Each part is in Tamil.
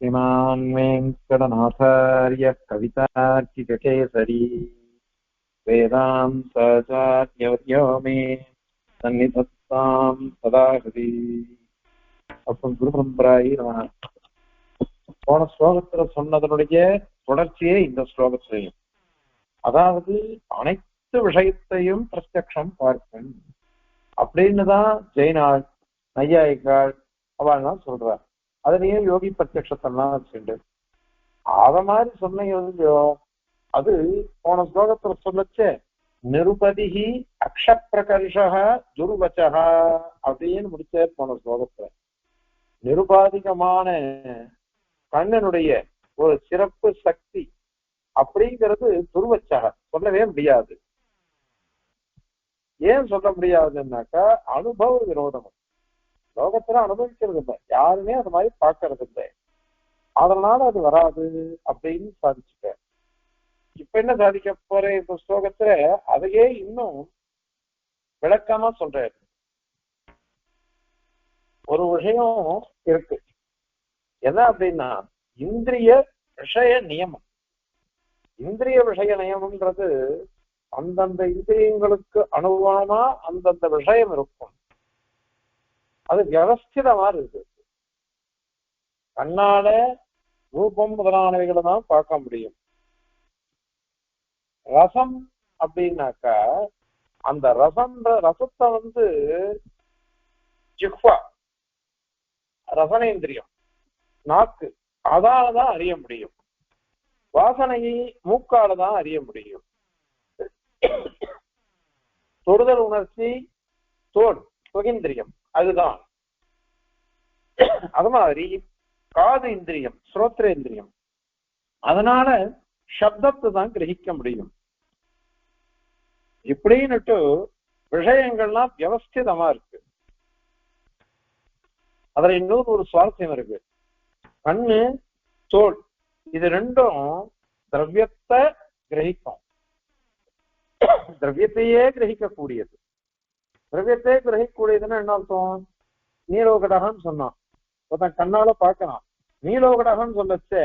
श्रीमान् वेङ्कटनाथार्य कवितार्किककेसरी वेदान्ताचार्यवर्यो मे सन्निधत्तां सदा हृदि அப்போ குருபரம்பராயி நம. போன ஸ்லோகத்துல சொன்னதனுடைய தொடர்ச்சியே இந்த ஸ்லோகத்திலையும், அதாவது அனைத்து விஷயத்தையும் பிரத்யக்ஷம் பார்க்கும் அப்படின்னுதான் ஜெயினாள் நையாயிக்காள் அவள்லாம் சொல்றார். அதுலயே யோகி பிரத்யக்ஷத்தெல்லாம் வச்சுண்டு அத மாதிரி சொன்னீங்க. அது போன ஸ்லோகத்துல சொல்லச்சே நிருபதிகி அக்ஷப்பிரகர்ஷ துர்வச்சக அப்படின்னு முடிச்ச போன ஸ்லோகத்துல நிருபாதிகமான கண்ணனுடைய ஒரு சிறப்பு சக்தி அப்படிங்கிறது துர்வச்சக சொல்லவே முடியாது. ஏன் சொல்ல முடியாதுன்னாக்கா அனுபவ விரோதம். லோகத்துல அனுபவிக்கிறது இல்லை, யாருமே அது மாதிரி பார்க்கறது இல்லை, அதனால அது வராது அப்படின்னு சாதிச்சுட்ட. இப்ப என்ன சாதிக்க போற இந்த ஸ்லோகத்துல அதையே இன்னும் விளக்கமா சொல்றாரு. ஒரு விஷயம் இருக்கு, என்ன அப்படின்னா இந்திரிய விஷய நியமம். இந்திரிய விஷய நியமம்ன்றது அந்தந்த இந்திரியங்களுக்கு அனுகுணமா அந்தந்த விஷயம் இருக்கும். அது வியவஸ்திதமா இருக்கு. கண்ணால ரூபம் முதலானவைகளை தான் பார்க்க முடியும். ரசம் அப்படின்னாக்கா அந்த ரசத்தை ஜிஹ்வா ரசனேந்திரியம் நாக்கு அதாலதான் அறிய முடியும். வாசனையை மூக்கால தான் அறிய முடியும். தொடுதல் உணர்ச்சி தோல் சுகேந்திரியம் அதுதான். அது மாதிரி காது இந்திரியம் ஸ்ரோத்ரேந்திரியம், அதனால சப்தத்தை தான் கிரகிக்க முடியும். இப்படின்னுட்டு விஷயங்கள்லாம் வியவஸ்திதமா இருக்கு. அதுல இன்னொரு ஒரு சுவாரஸ்யம் இருக்கு. கண்ணு தோல் இது ரெண்டும் திரவியத்தை கிரகிக்கும், திரவியத்தையே கிரகிக்கக்கூடியது. திரவியத்தை கிரகிக்கக்கூடியதுன்னு என்ன அர்த்தம்? நீலோகடகன்னு சொன்னான், ஒருத்தன் கண்ணால பார்க்கலாம். நீலோகடகன்னு சொல்லச்சே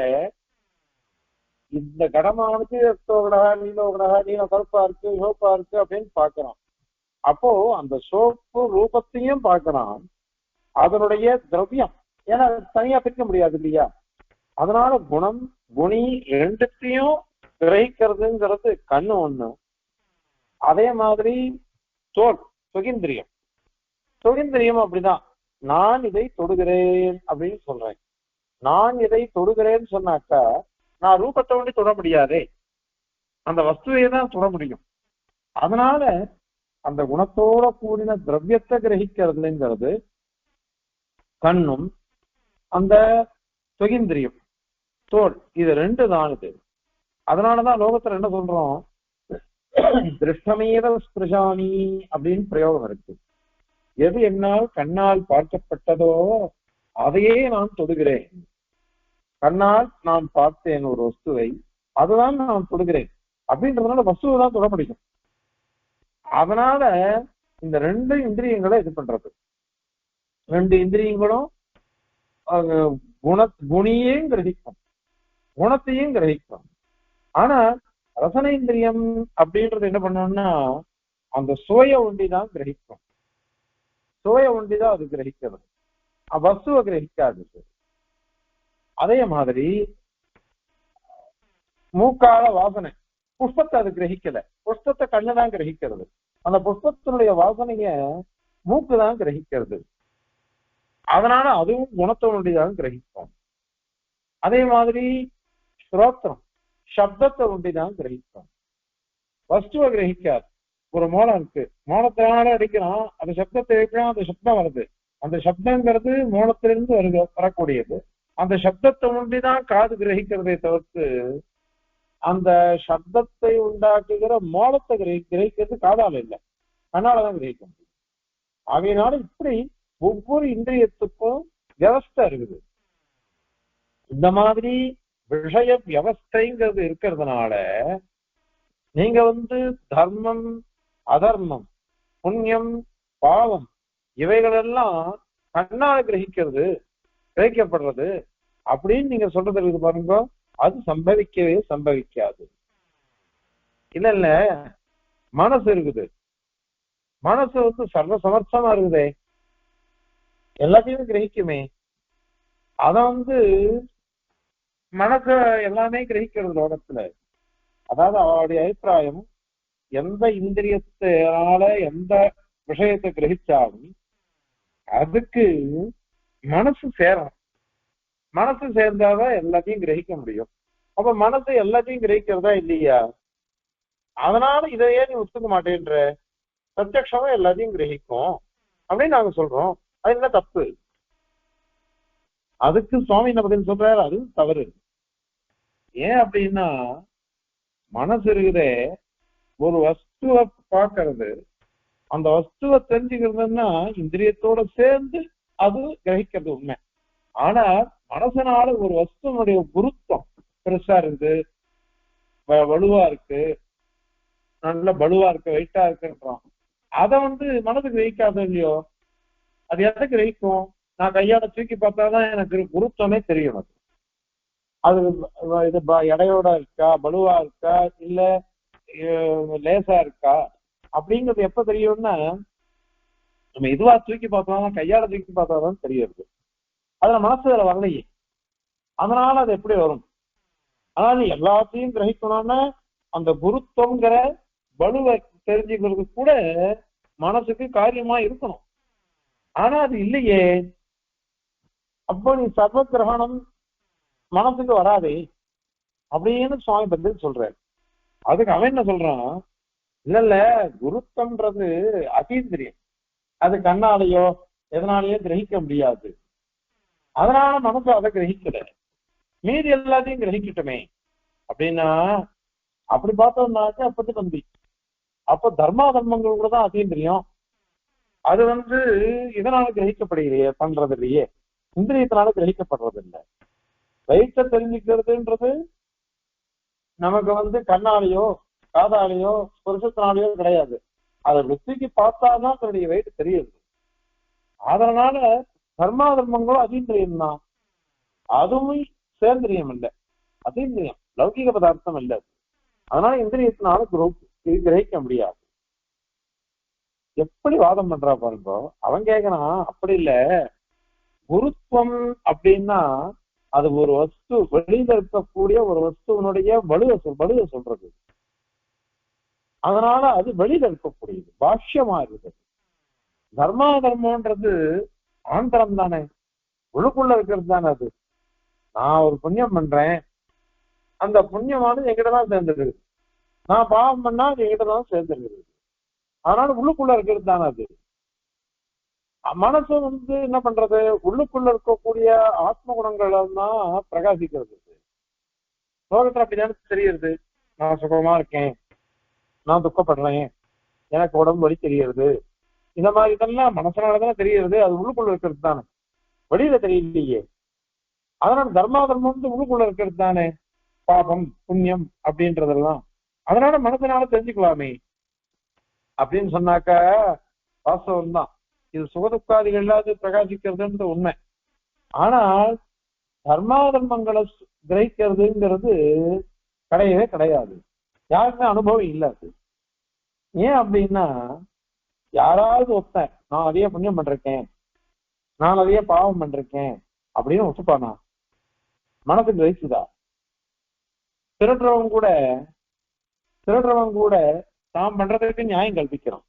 இந்த கடமானது ரத்தோகடகா நீலோகடகா நீல கருப்பா இருக்கு சோப்பா இருக்கு அப்படின்னு பார்க்கலாம். அப்போ அந்த சோப்பு ரூபத்தையும் பார்க்கலாம், அதனுடைய திரவியம் ஏன்னா தனியா பிரிக்க முடியாது இல்லையா. அதனால குணம் குணி ரெண்டுத்தையும் கிரகிக்கிறதுங்கிறது கண்ணு ஒண்ணு. அதே மாதிரி தோல் சுகேந்திரியம், சுகேந்திரியம் அப்படிதான். நான் இதை தொடுகிறேன் அப்படின்னு சொல்றேன். நான் இதை தொடுகிறேன்னு சொன்னாக்கா நான் ரூபத்தை ஒண்டி தொட முடியாதே, அந்த வஸ்துவையை தான் தொட முடியும். அதனால அந்த குணத்தோட கூடின திரவியத்தை கிரகிக்கிறதுங்கிறது கண்ணும் அந்த சுகேந்திரியம் தோல் இது ரெண்டு தான் இது. அதனாலதான் லோகத்துல என்ன சொல்றோம், திருஷ்டமேவ ஸ்பிருஷாமி அப்படின்னு பிரயோகம் இருக்கு. எது என்னால் கண்ணால் பார்க்கப்பட்டதோ அதையே நான் தொடுகிறேன். கண்ணால் நான் பார்த்தேன் ஒரு வஸ்துவை, அதுதான் நான் தொடுகிறேன் அப்படின்றதுனால வஸ்துவை தான் தொட முடியும். அதனால இந்த ரெண்டு இந்திரியங்களை இது பண்றது, ரெண்டு இந்திரியங்களும் குணியையும் கிரகிக்கும் குணத்தையும் கிரகிக்கும். ஆனா ரசனேந்திரியம் அப்படின்றது என்ன பண்ணோம்னா அந்த சுவைய ஒண்டிதான் கிரகிக்கும். சுவைய ஒண்டிதான் அது கிரகிக்கிறது, வஸ்துவை கிரகிக்காது. அதே மாதிரி மூக்கால வாசனை, புஷ்பத்தை அது கிரகிக்கல, புஷ்பத்தை கண்ணுதான் கிரகிக்கிறது. அந்த புஷ்பத்தினுடைய வாசனைய மூக்கு தான் கிரகிக்கிறது. அதனால அதுவும் குணத்தோண்டிதான் கிரகிக்கும். அதே மாதிரி ஸ்ரோத்திரம் சப்தத்தை ஒண்டிதான் கிரகிக்கும், வஸ்துவை கிரகிக்காது. ஒரு மோளம் இருக்கு, மோளத்தினால அடிக்கிறான், அந்த சப்தத்தை வைக்கிறான், அந்த சப்தம் வருது. அந்த சப்தங்கிறது மோளத்திலிருந்து வரக்கூடியது. அந்த சப்தத்தை ஒண்டிதான் காது கிரகிக்கிறதை தவிர்த்து அந்த சப்தத்தை உண்டாக்குகிற மோளத்தை கிரகிக்கிறது காதால இல்லை, கண்ணாலதான் கிரகிக்க முடியும். ஆகையினால இப்படி ஒவ்வொரு இந்திரியத்துக்கும் வியவஸ்தை இருக்குது. இந்த மாதிரி விஷய வியவஸ்தைங்கிறது இருக்கிறதுனால நீங்க தர்மம் அதர்மம் புண்ணியம் பாவம் இவைகளெல்லாம் கண்ணால கிரகிக்கப்படுறது. அப்படின்னு நீங்க சொல்றது இருக்குது பாருங்க, அது சம்பவிக்கவே சம்பவிக்காது. இல்ல இல்ல, மனசு இருக்குது, மனசு வந்து சர்வ சமர்த்தமா இருக்குதே, எல்லாத்தையுமே கிரகிக்குமே. அத வந்து மனச எல்லாமே கிரகிக்கிறது லோகத்துல. அதாவது அவருடைய அபிப்பிராயம், எந்த இந்திரியத்தினால எந்த விஷயத்தை கிரகிச்சாலும் அதுக்கு மனசு சேரணும். மனசு சேர்ந்தாதான் எல்லாத்தையும் கிரகிக்க முடியும். அப்ப மனசு எல்லாத்தையும் கிரகிக்கிறதா இல்லையா? அதனால இதையே நீ ஒத்துக்க மாட்டேன்ற, பிரத்யக்ஷமா எல்லாத்தையும் கிரகிக்கும் அப்படின்னு நாங்க சொல்றோம். அது என்ன தப்பு? அதுக்கு சுவாமி என்ன பதில் சொல்றாரு, அது தவறு. ஏன் அப்படின்னா, மனசு இருக்குதே, ஒரு வஸ்துவை பார்க்கறது, அந்த வஸ்துவை தெரிஞ்சுக்கிறதுன்னா இந்திரியத்தோட சேர்ந்து அது கிரகிக்கிறது உண்மை. ஆனா மனசனால ஒரு வஸ்துவனுடைய குருத்தம் பெருசா இருக்குது, வலுவா இருக்கு, நல்ல பலுவா இருக்கு, வெயிட்டா இருக்குன்றான். அதை வந்து மனதுக்கு கிரகிக்காத இல்லையோ? அது எதை கிரகிக்கும்? நான் கையால தூக்கி பார்த்தாதான் எனக்கு குருத்தமே தெரியும். அது இது எடையோட இருக்கா, பலுவா இருக்கா, இல்ல லேசா இருக்கா அப்படிங்கிறது எப்ப தெரியும்னா, நம்ம இதுவா தூக்கி பார்த்தோம்னா, கையால தூக்கி பார்த்தாதான் தெரியுது. அதுல மனசுல வரலையே, அதனால அது எப்படி வரும்? அதாவது எல்லாத்தையும் கிரகிக்கணும்னா அந்த குருத்துவங்கிற வலுவை தெரிஞ்சுக்கிறது கூட மனசுக்கு காரியமா இருக்கணும். ஆனா அது இல்லையே. அப்போ நீ சர்வ கிரகணம் மனசுக்கு வராதே அப்படின்னு சுவாமி பதில் சொல்றாரு. அதுக்கு அவன் என்ன சொல்றான், இல்ல இல்ல, குருத்தம்ன்றது அதீந்திரியம், அது கண்ணாலேயோ எதனாலேயோ கிரகிக்க முடியாது. அதனால மனசு அதை கிரகிக்கல, மீதி எல்லாத்தையும் கிரகிக்கட்டுமே அப்படின்னா, அப்படி பார்த்தோம்னாக்க அப்படி தம்பி, அப்ப தர்மா தர்மங்கள் கூட தான் அதீந்திரியம். அது வந்து இதனால கிரகிக்கப்படுகிறையே, பண்றது இல்லையே, இந்திரியத்தினால கிரகிக்கப்படுறது இல்லை. வயிற்ற தெரிஞ்சுக்கிறதுன்றது நமக்கு வந்து கண்ணாலேயோ காதாலேயோ ஸ்பர்சத்தினாலேயோ கிடையாது. அதை வித்திக்கு பார்த்தாதான் அதனுடைய வயிற்று தெரியுது. அதனால தர்மா தர்மங்களும் அதீந்திரியம் தான், அதுவும் சேந்திரியம் இல்லை, அதீந்திரியம் லௌகிக பதார்த்தம் இல்லை. அதனால இந்திரியத்தினால கிரகிக்க முடியாது. எப்படி வாதம் பண்றா பாருங்க. அவன் கேட்கறான், அப்படி இல்ல, குருத்துவம் அப்படின்னா அது ஒரு வஸ்து, வெளியில இருக்கக்கூடிய ஒரு வஸ்துவனுடைய வலுவை சொல்றது. அதனால அது வெளியில இருக்கக்கூடியது, பாஷ்யமா இருக்குது. தர்மா தர்மன்றது ஆந்தரம் தானே, உள்ளுக்குள்ள இருக்கிறது தானே. அது நான் ஒரு புண்ணியம் பண்றேன், அந்த புண்ணியமானது எங்கிட்டதான் சேர்ந்துருக்குது. நான் பாவம் பண்ணா அது எங்கிட்டதான் சேர்ந்துருக்குது. அதனால உள்ளுக்குள்ள இருக்கிறது தானே அது. மனசு வந்து என்ன பண்றது, உள்ளுக்குள்ள இருக்கக்கூடிய ஆத்ம குணங்கள் தான் பிரகாசிக்கிறது. லோகத்துல அப்படிதானே தெரியுது. நான் சுகமா இருக்கேன், நான் துக்கப்படுறேன், எனக்கு உடம்பு வலி தெரியுது, இந்த மாதிரி இதெல்லாம் மனசனாலதானே தெரியுது. அது உள்ளுக்குள்ள இருக்கிறது தானே, வெளியில தெரியலையே. அதனால தர்மா தர்மம் வந்து உள்ளுக்குள்ள இருக்கிறது தானே, பாபம் புண்ணியம் அப்படின்றதெல்லாம். அதனால மனசனால தெரிஞ்சுக்கலாமே அப்படின்னு சொன்னாக்கா வாஸ்தவம் தான். இது சுகதுக்காதிகள் இல்லாது பிரகாசிக்கிறதுன்றது உண்மை. ஆனால் தர்மா தர்மங்களை கிரகிக்கிறதுங்கிறது கிடையவே கிடையாது, யாருக்குமே அனுபவம் இல்லை அது. ஏன் அப்படின்னா, யாராவது ஒருத்தன் நான் அதையே புண்ணியம் பண்றேன், நான் அதையே பாவம் பண்றேன் அப்படின்னு ஒத்துப்பானா? மனசு கிரகிச்சுதா? திருடுறவன் கூட திருடுறவன் கூட தான் பண்றதுக்கு நியாயம் கல்பிக்கிறான்,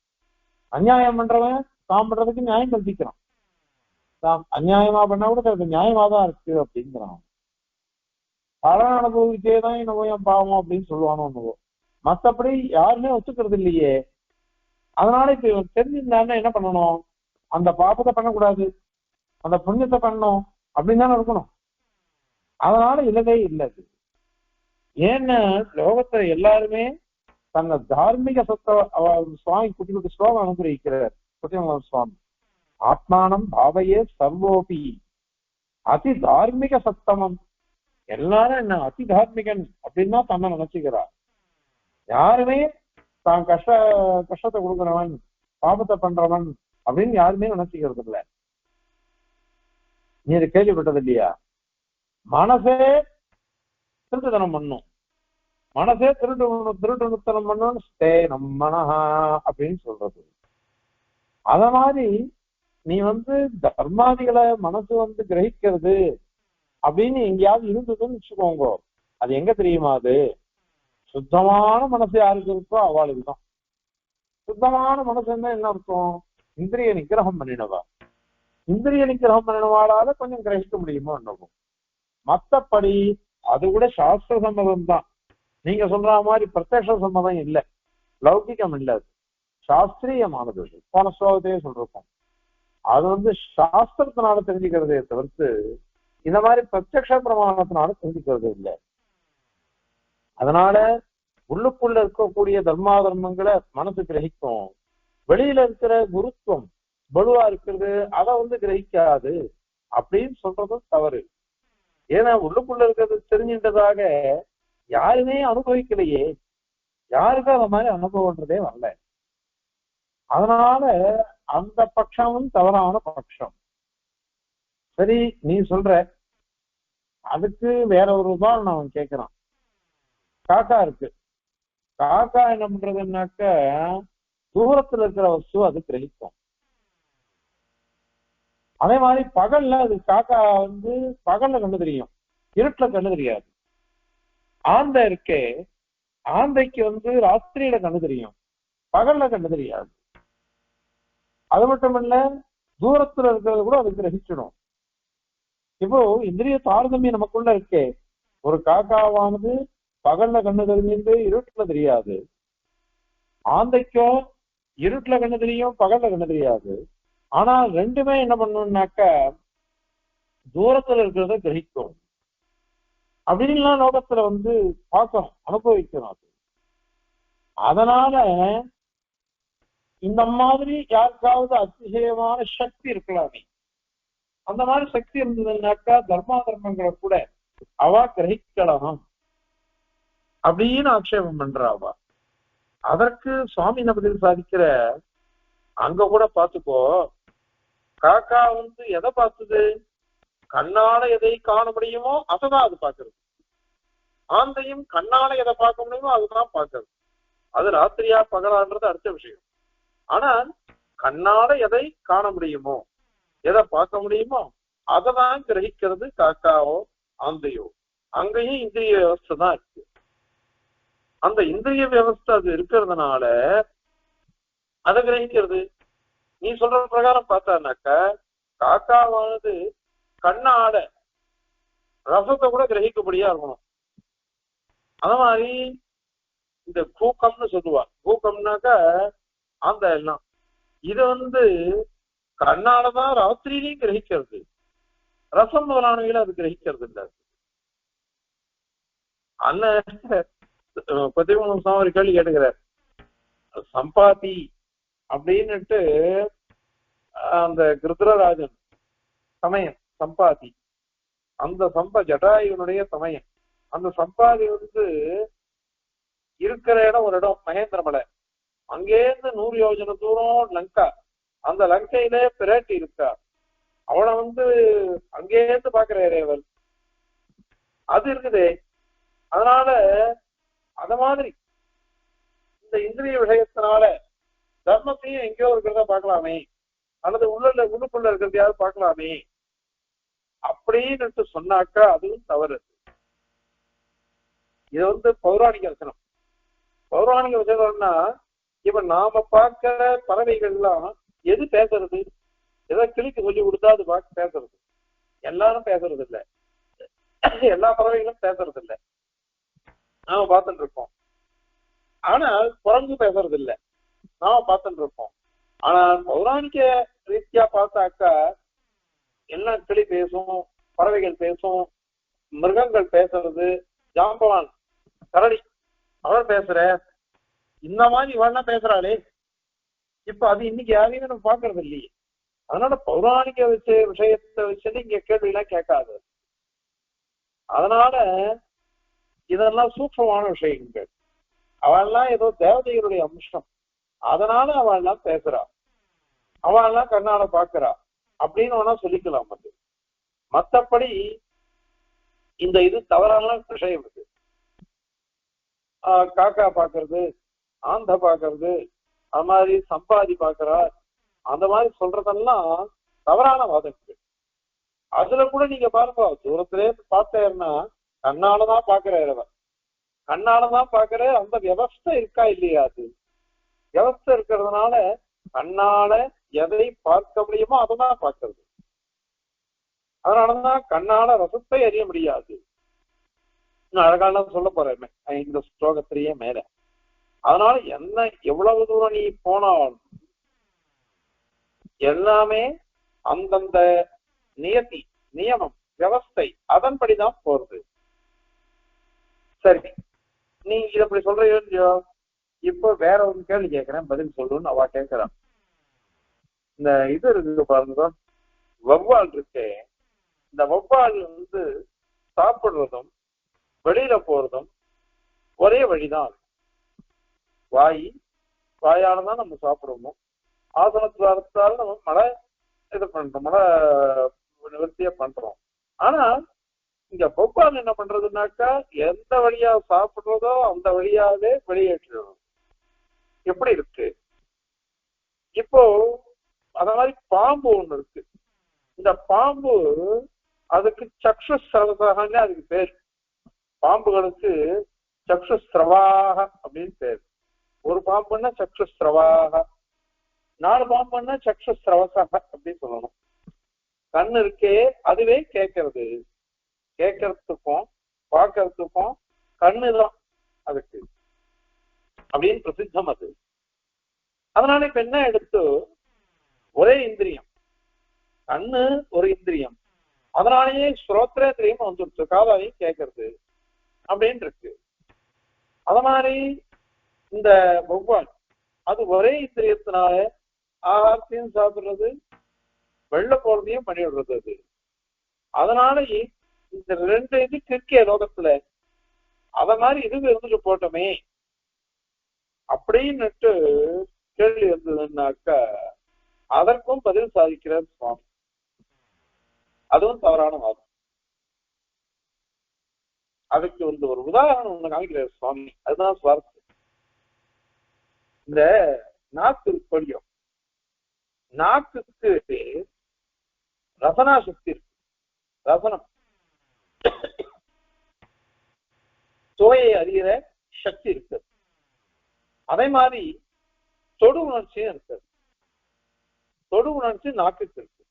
அநியாயம் பண்றவன் தான் பண்றதுக்கு நியாயம் கல்பிக்கிறான். தான் அநியாயமா பண்ணா கூட அது நியாயமா தான் இருக்கு அப்படிங்கிறான். பலன் அனுபவிச்சே தான் என்னவோ என் பாவம் அப்படின்னு சொல்லுவானோ என்னவோ. மத்தபடி யாருமே ஒத்துக்கிறது இல்லையே. அதனால இப்ப இவன் தெரிஞ்சிருந்தாருன்னா என்ன பண்ணணும், அந்த பாபத்தை பண்ணக்கூடாது, அந்த புண்ணியத்தை பண்ணணும் அப்படின்னு தானே இருக்கணும். அதனால இல்லவே இல்லது. ஏன்னா லோகத்துல எல்லாருமே தன்னை தார்மீக சத்த சுவாமி குட்டி குட்டி ஸ்லோகம் அனுகிரகிக்கிறார் குட்டிமங்கலம் சுவாமி. ஆத்மானம் பாவையே சர்வோபி அதி தார்மீக சத்தமம். எல்லாரும் என்ன அதி தார்மிகன் அப்படின்னு தான் தன்னை நினைச்சுக்கிறார். யாருமே தான் கஷ்டத்தை கொடுக்குறவன், பாபத்தை பண்றவன் அப்படின்னு யாருமே நினைச்சுக்கிறது இல்லை. நீ இது கேள்விப்பட்டது இல்லையா? மனசே திருட்டுத்தனம் பண்ணும். மனசே திருட்டுத்தனம் பண்ணணும் ஸ்தே நம்மனஹா அப்படின்னு சொல்றது. அத மாதிரி நீ தர்மாதிகளை மனசு கிரகிக்கிறது அப்படின்னு எங்கேயாவது இருந்ததுன்னு வச்சுக்கோங்க. அது எங்க தெரியுமா? அது சுத்தமான மனசு யாருக்கு இருக்கோ அவளுக்கு தான். சுத்தமான மனசுன்னா என்ன அர்த்தம்? இந்திரிய நிகிரகம் பண்ணினவா. இந்திரிய நிகிரகம் பண்ணினவாளால கொஞ்சம் கிரகிக்க முடியுமோ என்னவோ. மத்தபடி அது கூட சாஸ்திர சம்மதம் தான். நீங்க சொல்ற மாதிரி பிரத்யக்ஷ சம்மதம் இல்லை, லௌகிகம் இல்லை. அது சாஸ்திரியமானது. போன ஸ்லோகத்தையே சொல்றோம். அது சாஸ்திரத்தினால தெரிஞ்சுக்கிறதே தவிர்த்து இந்த மாதிரி பிரத்யக்ஷ பிரமாணத்தினால தெரிஞ்சுக்கிறது இல்லை. அதனால உள்ளுக்குள்ள இருக்கக்கூடிய தர்மா தர்மங்களை மனசு கிரகிக்கும். வெளியில இருக்கிற குருத்துவம் பலுவா இருக்கிறது அதை கிரகிக்காது அப்படின்னு சொல்றதும் தவறு. ஏன்னா உள்ளுக்குள்ள இருக்கிறது தெரிஞ்சின்றதாக யாருமே அனுபவிக்கலையே, யாருக்கும் அந்த மாதிரி அனுபவம்ன்றதே வரல. அதனால அந்த பட்சமும் தவறான பட்சம். சரி, நீ சொல்ற, அதுக்கு வேற ஒரு உதாரணம் அவன் கேட்கிறான். காக்கா இருக்கு. காக்கா என்ன பண்றதுன்னாக்க தூரத்துல இருக்கிற வஸ்து அது கிரகிக்கும். அதே மாதிரி பகல்ல அது காக்கா பகல்ல கண்ணு தெரியும், இருட்டுல கண்ணு தெரியாது. ஆந்தை இருக்கே, ஆந்தைக்கு ராத்திரியில கண்ணு தெரியும், பகல்ல கண்ணு தெரியாது. அது மட்டும் இல்ல, தூரத்துல இருக்கிறது கூட அது கிரகிச்சிடும். இப்போ இந்திரிய தாரதமியம் நமக்குள்ள இருக்கே. ஒரு காக்காவானது பகல்ல கண்ணு தெரிஞ்சிருந்து இருட்டுல தெரியாது. ஆந்தைக்கோ இருட்டுல கண்ணு தெரியும், பகல்ல கண்ணு தெரியாது. ஆனா ரெண்டுமே என்ன பண்ணணும்னாக்க தூரத்துல இருக்கிறத கிரகிக்கும். அப்படின்லாம் லோகத்துல பார்க்கணும், அனுபவிக்கணும். அது அதனால இந்த மாதிரி யாருக்காவது அதிசயமான சக்தி இருக்கலாமே. அந்த மாதிரி சக்தி இருந்ததுன்னாக்கா தர்மா தர்மங்களை கூட அவ கிரகிக்கலாம் அப்படின்னு ஆட்சேபம் பண்றாவா. அதற்கு சுவாமி என்ன பதில் சாதிக்கிற, அங்க கூட பாத்துக்கோ, காக்கா எதை பார்த்தது? கண்ணால எதை காண முடியுமோ அதைதான் அது பாக்குறது. ஆந்தையும் கண்ணால எதை பார்க்க முடியுமோ அதுதான் பாக்குறது. அது ராத்திரியா பகலான்றது அடுத்த விஷயம். ஆனால் கண்ணால எதை காண முடியுமோ, எதை பார்க்க முடியுமோ அதைதான் கிரகிக்கிறது காக்காவோ ஆந்தையோ. அங்கேயும் இந்திரிய வியவஸ்தை தான் இருக்கு. அந்த இந்திரிய வியவஸ்தை அது இருக்கிறதுனால அதை கிரகிக்கிறது. நீ சொல்ற பிரகாரம் பார்த்தானாக்க காக்காவானது கண்ணாட ரசத்தை கூட கிரகிக்கப்படியா இருக்கணும். அந்த மாதிரி இந்த கூக்கம்னு சொல்லுவா. கூக்கம்னாக்கா அந்த எல்லாம் இது கண்ணாலதான் ராத்திரியிலையும் கிரகிக்கிறது. ரசம் முதலானவைகளை அது கிரகிக்கிறது இல்லை. அண்ணன் பதிமூணு ஒரு கேள்வி கேட்டுக்கிறார். சம்பாதி அப்படின்னுட்டு அந்த கிருத்ரராஜன் சமயம் சம்பாதி, அந்த ஜடாயுனுடைய சமயம். அந்த சம்பாதி இருக்கிற இடம் ஒரு இடம் மகேந்திரமலை. அங்கேருந்து 100 யோஜனை தூரம் லங்கா. அந்த லங்கையிலே பிராட்டி இருக்கா. அவனை அங்கேருந்து பாக்குறாரு அவர். அது இருக்குதே. அதனால அத மாதிரி இந்த இந்திரிய விஷயத்தினால தர்மத்தையும் எங்கேயோ இருக்கிறத பார்க்கலாமே, அல்லது உள்ளுக்குள்ள இருக்கிறதையாவது பார்க்கலாமே அப்படின்னு சொன்னாக்கா அதுவும் தவறு. இது பௌராணிக வசனம். பௌராணிக வசனம்னா இப்ப நாம பார்க்கிற பறவைகள்லாம் எது பேசுறது? எதை கிளிக்கு சொல்லி கொடுத்தா அது பேசுறது? எல்லாரும் பேசுறது இல்லை, எல்லா பறவைகளும் பேசுறது இல்லை. நாம பார்த்துட்டு இருக்கோம். ஆனால் குரங்கு பேசுறது இல்லை, நாம பார்த்துட்டு இருக்கோம். ஆனால் பௌராணிக ரீதியா பார்த்தாக்கா எல்லாம் கிளி பேசும், பறவைகள் பேசும், மிருகங்கள் பேசுறது, ஜாம்பவான் கரடி அவள் பேசுற, இந்த மாதிரி இவன்னா பேசுறாளே. இப்ப அது இன்னைக்கு யாரையுமே நம்ம பாக்குறது இல்லையே. அதனால பௌராணிக விஷயத்தை வச்சு இங்க கேள்வி எல்லாம் கேட்காது. அதனால இதெல்லாம் சூக்ஷமான விஷயங்கள். அவள்லாம் ஏதோ தேவதைகளுடைய அம்சம், அதனால அவள்லாம் பேசுறா, அவள்லாம் கண்ணால பாக்குறா அப்படின்னு வேணா சொல்லிக்கலாம். அது மற்றபடி இந்த இது தவறான விஷயம் இது. காக்கா பாக்குறது, ஆந்த பாக்குறது, அது மாதிரி சம்பாதி பாக்குறார், அந்த மாதிரி சொல்றதெல்லாம் தவறான வாதங்கள். அதுல கூட நீங்க பாருங்க, தூரத்திலே பார்த்தேன்னா கண்ணாலதான் பாக்குறவர், கண்ணாலதான் பாக்குற அந்த வியவஸ்தை இருக்கா இல்லையா? அது வியவஸ்தை இருக்கிறதுனால கண்ணால எதை பார்க்க முடியுமோ அதான் பார்க்கறது. அதனாலதான் கண்ணால ரசத்தை அறிய முடியாது. அழகான சொல்ல போறேன் இந்த ஸ்லோகத்திலேயே மேல. அதனால என்ன எவ்வளவு தூரம் நீ போனாலும் எல்லாமே அந்தந்த நியதி, நியமம், வியவஸ்தை அதன்படிதான் போறது. சரி, நீ இத அப்படி சொல்றியோ இல்லையோ, இப்போ வேற ஒரு கேள்வி கேட்கிறேன், பதில் சொல்லுன்னு அவ கேட்கிறான். இந்த இது இருக்கு பாருங்க, வௌவால் இருக்கு. இந்த வௌவால் சாப்பிடுறதும் வெளியில போறதும் ஒரே வழிதான். வாயாலதான் நம்ம சாப்பிடுவோம், ஆசனத்தால நம்ம மழை இது பண்றோம், மழை நிவர்த்தியா பண்றோம். ஆனா இங்க வௌவால் என்ன பண்றதுனாக்கா எந்த வழியா சாப்பிடுறதோ அந்த வழியாவே வெளியேற்றணும். எப்படி இருக்கு இப்போ? அத மாதிரி பாம்பு ஒண்ணு இருக்கு. இந்த பாம்பு அதுக்கு சக்ஷுஸ்ரவசாகன்னு அதுக்கு பேர். பாம்புகளுக்கு சக்ஷுஸ்ரவாக அப்படின்னு பேர். ஒரு பாம்புன்னா சக்ஷுஸ்ரவாக, 4 பாம்புன்னா சக்ஷுஸ்ரவசாக அப்படின்னு சொல்லணும். கண்ணு இருக்கே அதுவே கேட்கறது, கேட்கறதுக்கும் பார்க்கறதுக்கும் கண்ணுதான் அதுக்கு அப்படின்னு பிரசித்தம் அது. அதனால இப்ப என்ன எடுத்து, ஒரே இந்திரியம், கண்ணு ஒரு இந்திரியம், அதனாலேயே ஸ்ரோத்ரேந்திரியம் வந்துடுச்சு, காதாலையும் கேட்கறது அப்படின்னு இருக்கு. அத மாதிரி இந்த வௌவால் அது ஒரே இந்திரியத்தினால ஆகாரத்தையும் சாப்பிடுறது, வெள்ள போறதையும் பண்ணிவிடுறது அது. அதனால இந்த 2 இது இருக்கே லோகத்துல, அத மாதிரி இது இருந்துட்டு போட்டோமே அப்படின்னுட்டு கேள்வி இருந்ததுன்னாக்கா அதற்கும் பதில் சாதிக்கிறார் சுவாமி. அதுவும் தவறான வாதம். அதுக்கு ஒரு உதாரணம் ஒண்ணு காமிக்கிறார் சுவாமி, அதுதான் சுவாரஸ்யம். இந்த நாக்கு கொடியும், நாக்குக்கு ரசனா சக்தி இருக்கு, ரசனம் சுவையை அறிகிற சக்தி இருக்கு. அதே மாதிரி தொடு உணர்ச்சியும் இருக்கு. தொடு உணர்ச்சி நாக்குக்கு இருக்கு.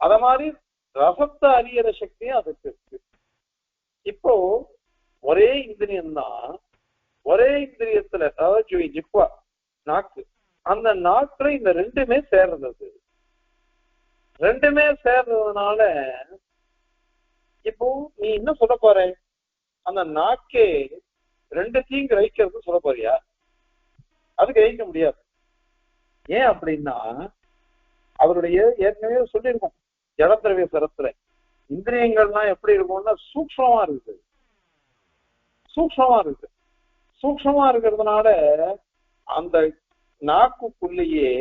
அத மாதிரி ரசத்தை அறிகிற சக்தியும் அதுக்கு இருக்கு. இப்போ ஒரே இந்திரியம் தான், ஒரே இந்திரியத்துல, அதாவது ஜிப்வா நாக்கு, அந்த நாக்குல இந்த 2மே சேர்றது. 2மே சேர்றதுனால இப்போ நீ என்ன சொல்ல போற, அந்த நாக்கே 2த்தையும் கிரகிக்கிறது சொல்ல போறியா? அது கிரகிக்க முடியாது. ஏன் அப்படின்னா அவருடைய ஏற்கனவே சொல்லியிருக்கோம், ஜடத்திரவிய சரத்துல இந்திரியங்கள்லாம் எப்படி இருக்கும்னா சூக்ஷ்மமா இருக்குது. சூக்ஷ்மமா இருக்கு. சூக்ஷ்மமா இருக்கிறதுனால அந்த நாக்குக்குள்ளேயே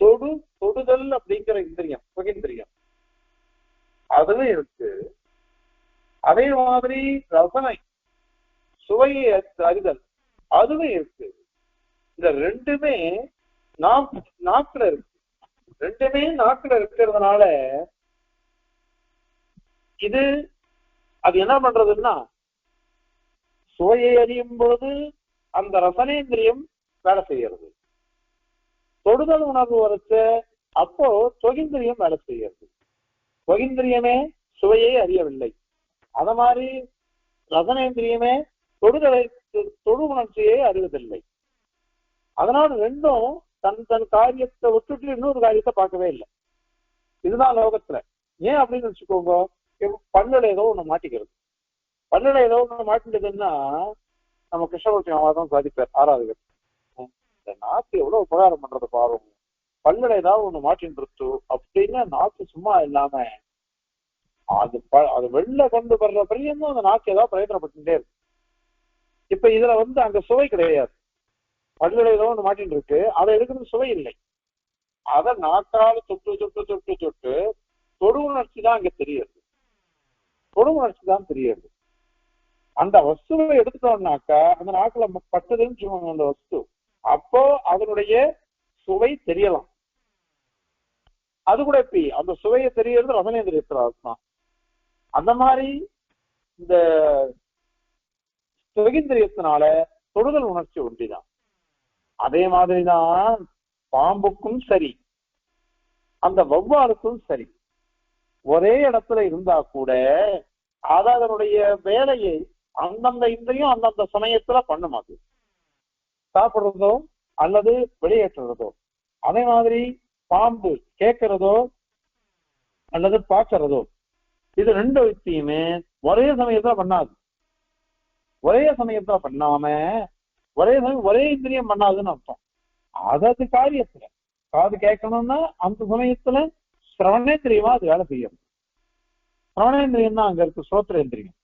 தொடுதல் அப்படிங்கிற இந்திரியம், சுகேந்திரியம் அதுவும் இருக்கு. அதே மாதிரி ரசனை, சுவையை அறிதல் அதுவும் இருக்கு. இந்த 2மே நாக்குல இருக்கு. 2மே நாக்குல இருக்கிறதுனால இது அது என்ன பண்றதுன்னா, சுவையை அறியும் பொழுது அந்த ரசனேந்திரியம் வேலை செய்யறது, தொடுதல் உணர்வு வரைச்ச அப்போ தொகிந்திரியம் வேலை செய்யறது. தொகிந்திரியமே சுவையை அறியவில்லை, அத மாதிரி ரசனேந்திரியமே தொடு உணர்ச்சியை அறிவதில்லை. அதனால 2ம் தன் காரியத்தை விட்டுட்டு இன்னொரு காரியத்தை பார்க்கவே இல்லை. இதுதான் லோகத்துல. ஏன் அப்படின்னு வச்சுக்கோங்க, பல்லுல ஏதோ ஒண்ணு மாட்டிக்கிறது. பல்லுல ஏதோ ஒண்ணு மாட்டிட்டதுன்னா நம்ம கிருஷ்ணமூர்த்தி மாமாதான் சாதிப்பார் 6வது. இந்த நாக்கு எவ்வளவு உபகாரம் பண்றது பாருங்க, பல்லுல ஏதாவது ஒண்ணு மாட்டின்னு இருக்கு அப்படின்னா நாக்கு சும்மா இல்லாம அது வெளில கொண்டு வர்ற பிரியம் அந்த நாக்கு ஏதாவது பிரயோஜனப்பட்டுட்டே இருக்கு. இப்ப இதுல அங்க சுவை கிடையாது. பல்லுல ஏதோ ஒண்ணு மாட்டின்னு இருக்கு, அதை எடுக்கிறது சுவை இல்லை. அதை நாக்கால தொட்டு தொட்டு தொட்டு தொட்டு தொடு உணர்ச்சி தான் அங்க தெரியுது. தொடு உணர்ச்சி தான் தெரியுது. அந்த வஸ்துவை எடுத்துட்டோம்னாக்கா அந்த நாக்குல பட்டதுன்னு சொல்லுவாங்க அந்த வஸ்து, அப்போ அதனுடைய சுவை தெரியலாம். அது கூட எப்படி அந்த சுவையை தெரியறது ரசனேந்திரியத்துல தான். அந்த மாதிரி இந்த சுகேந்திரியத்தினால தொடுதல் உணர்ச்சி ஒன்றிதான். அதே மாதிரிதான் பாம்புக்கும் சரி அந்த வௌவாலுக்கும் சரி ஒரே இடத்துல இருந்தா கூட அதனுடைய வேலையை அந்தந்த இந்திரியம் அந்தந்த சமயத்துல பண்ணும். அது சாப்பிடுறதோ அல்லது வெளியேற்றுறதோ. அதே மாதிரி பாம்பு கேட்கிறதோ அல்லது பார்க்கறதோ, இது ரெண்டு விஷயமே ஒரே சமயத்துல பண்ணாது. ஒரே சமயத்துல பண்ணாம ஒரே சமயம் ஒரே இந்திரியம் பண்ணாதுன்னு அர்த்தம். அதாவது காரியத்துல காது கேட்கணும்னா அந்த சமயத்துல சிரவணேந்திரியமா அது வேலை செய்யும். சிரவணேந்திரியம் தான் அங்க இருக்கு, சோத்திரேந்திரியம்.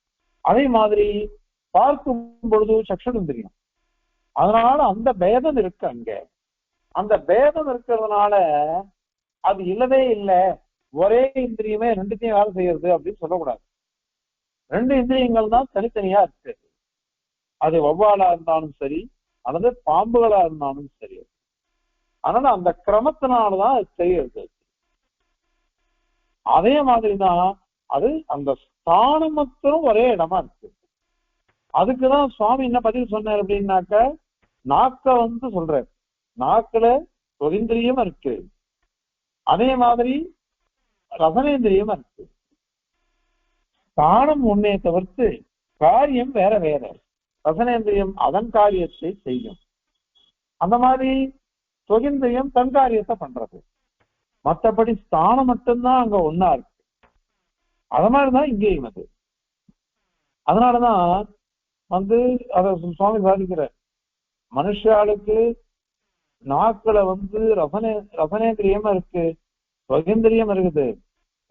அதே மாதிரி பார்க்கும் பொழுது சக்ஷுரேந்திரியம். அதனால அந்த பேதம் இருக்கு அங்க. அந்த பேதம் இருக்கிறதுனால அது இல்லவே இல்லை, ஒரே இந்திரியமே ரெண்டுத்தையும் வேலை செய்யறது அப்படின்னு சொல்லக்கூடாது. ரெண்டு இந்திரியங்கள் தான் தனித்தனியா இருக்கு. அது வௌவாலா இருந்தாலும் சரி அல்லது பாம்புகளா இருந்தாலும் சரி. அதனால அந்த கிரமத்தினாலதான் அது செய்யறது. அதே மாதிரிதான் அது அந்த ஸ்தானம் மாத்திரம் ஒரே இடமா இருக்கு. அதுக்குதான் சுவாமி என்ன பதில் சொன்னார் அப்படின்னாக்க, நாக்க சொல்ற நாக்குல சுகேந்திரியம் இருக்கு, அதே மாதிரி ரசனேந்திரியம் இருக்கு. ஸ்தானம் ஒன்னே தவிர்த்து காரியம் வேற வேற. ரசனேந்திரியம் அதன் காரியத்தை செய்யும், அந்த மாதிரி சுகேந்திரியம் தன் காரியத்தை பண்றது. மற்றபடி ஸ்தானம் மட்டும்தான் அங்க ஒன்னா இருக்கு. அது மாதிரிதான் இங்கேயும் அது. அதனாலதான் அத சுவாமி சாதிக்கிற மனுஷாளுக்கு நாக்குல ரசனேந்திரியம் இருக்கு, சுகேந்திரியம் இருக்குது,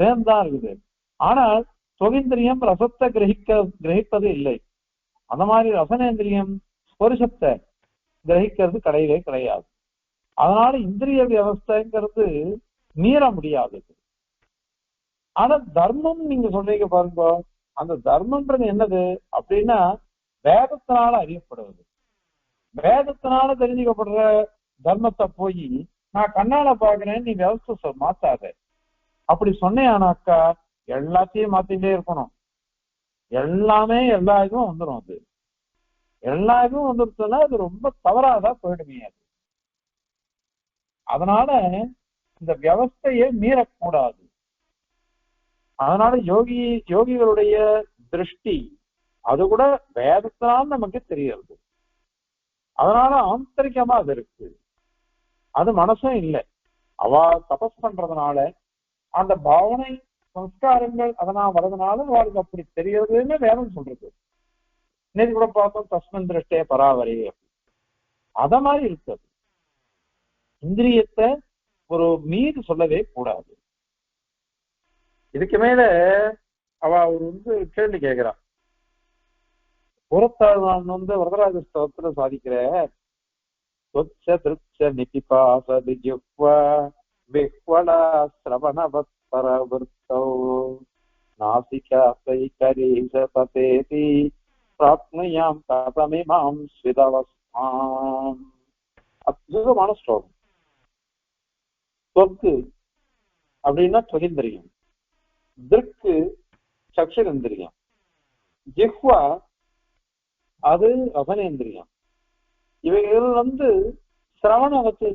சேர்ந்தான் இருக்குது. ஆனால் சுகேந்திரியம் ரசத்தை கிரகிப்பது இல்லை. அந்த மாதிரி ரசனேந்திரியம் ஸ்பர்சத்தை கிரகிக்கிறது கிடையவே கிடையாது. அதனால இந்திரிய வியவஸ்தைங்கிறது மீற முடியாது. ஆனா தர்மம் நீங்க சொல்றீங்க பாருங்க, அந்த தர்மம்ன்றது என்னது அப்படின்னா வேதத்தினால அறியப்படுவது. வேதத்தினால தெரிஞ்சுக்கப்படுற தர்மத்தை போய் நான் கண்ணால பாக்குறேன் நீ வியவஸ்தை மாத்தாத. அப்படி சொன்னேனாக்கா எல்லாத்தையும் மாத்திட்டே இருக்கணும். எல்லாமே எல்லா இதுவும் வந்துடும். அது எல்லா இதுவும் வந்துருச்சுன்னா அது ரொம்ப தவறாதான் போயிடுமே. அது அதனால இந்த வியவஸ்தையை மீறக்கூடாது. அதனால யோகிகளுடைய திருஷ்டி அது கூட வேதத்தினால் நமக்கு தெரியாது. அதனால ஆந்தரிகமா அது இருக்கு, அது மனசும் இல்லை. அவ தபஸ் பண்றதுனால அந்த பாவனை சம்ஸ்காரங்கள் அதனால் வர்றதுனால அவளுக்கு அப்படி தெரியறதுன்னு வேதம் சொல்றது. நேற்று கூட பார்த்தோம் தஸ்மன் திருஷ்டே பராவரே. அத மாதிரி இருக்குது. இந்திரியத்தை ஒரு மீது சொல்லவே கூடாது. இதுக்கு மேல அவ ஒரு கேள்வி கேட்கிறான். புறத்தாழ்வான் வரதராஜ ஸ்தவத்துல சாதிக்கிற அற்புதமான ஸ்லோகம். சொற்கு அப்படின்னா சுகேந்திரியம், திருக்கு சக்ஷுரேந்திரியம், ஜிஹ்வா அது ரசனேந்திரியம். இவைகள் சிரவணவத்து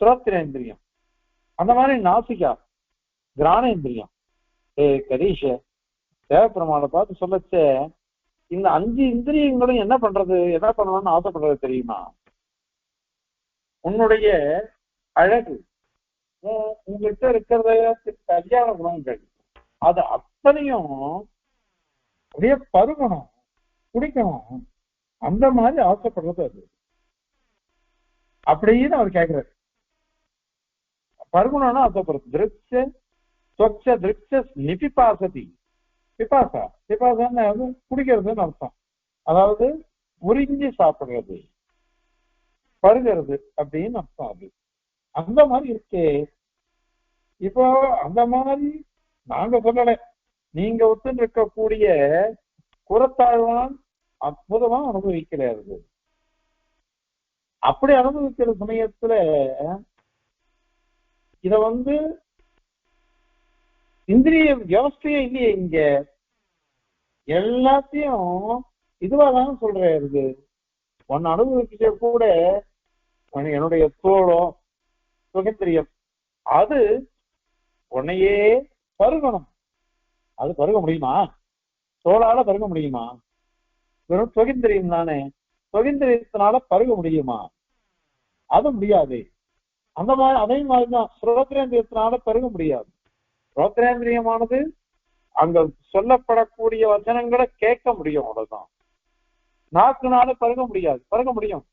சுரோத்திரேந்திரியம். அந்த மாதிரி நாசிகா கிராணேந்திரியம். கரீஷ தேவப்பெருமாளை பார்த்து சொல்லச்ச இந்த 5 இந்திரியங்களும் என்ன பண்ணணும்னு ஆசைப்படுறது தெரியுமா? உன்னுடைய அழகு, உங்ககிட்ட இருக்கிற கல்யாண குணங்கள், அது அத்தனையும் அப்படியே பருகணும், குடிக்கணும், அந்த மாதிரி ஆசைப்படுறது அது. அப்படின்னு அவர் கேட்கிறாரு. பருகணும்னா ஆசைப்படுறது. திருச்ச நிபிபாசதி. பிபாசான்னு குடிக்கிறதுன்னு அர்த்தம். அதாவது உறிஞ்சி சாப்பிடுறது, பருகிறது அப்படின்னு அர்த்தம். அது அந்த மாதிரி இருக்கே. இப்போ அந்த மாதிரி நாங்க சொல்லல, நீங்க ஒத்துன்னு இருக்கக்கூடிய குரத்தாழ்வான் அற்புதமா அனுபவிக்கிறாரு. அப்படி அனுபவிக்கிற சமயத்துல இத இந்திரிய வியவஸ்தையே இல்லையே இங்க, எல்லாத்தையும் இதுவாதான் சொல்றாரு. ஒன்னு அனுபவிக்க கூட என்னுடைய தோளம் சுகந்திரியம் அது உன்னையே பருகணும். அது பருக முடியுமா? தோளால பருக முடியுமா? வெறும் சுகந்திரியம் தானே, சுகந்திரியத்தினால பருக முடியுமா? அது முடியாது. அந்த மாதிரி அதே மாதிரிதான் ஸ்ரோத்ரேந்திரியத்தினால பருக முடியாது. ஸ்ரோத்ரேந்திரியமானது அங்க சொல்லப்படக்கூடிய வசனங்களை கேட்க முடியும், அவ்வளவுதான். நாக்குனால பருக முடியாது, பருக முடியும்,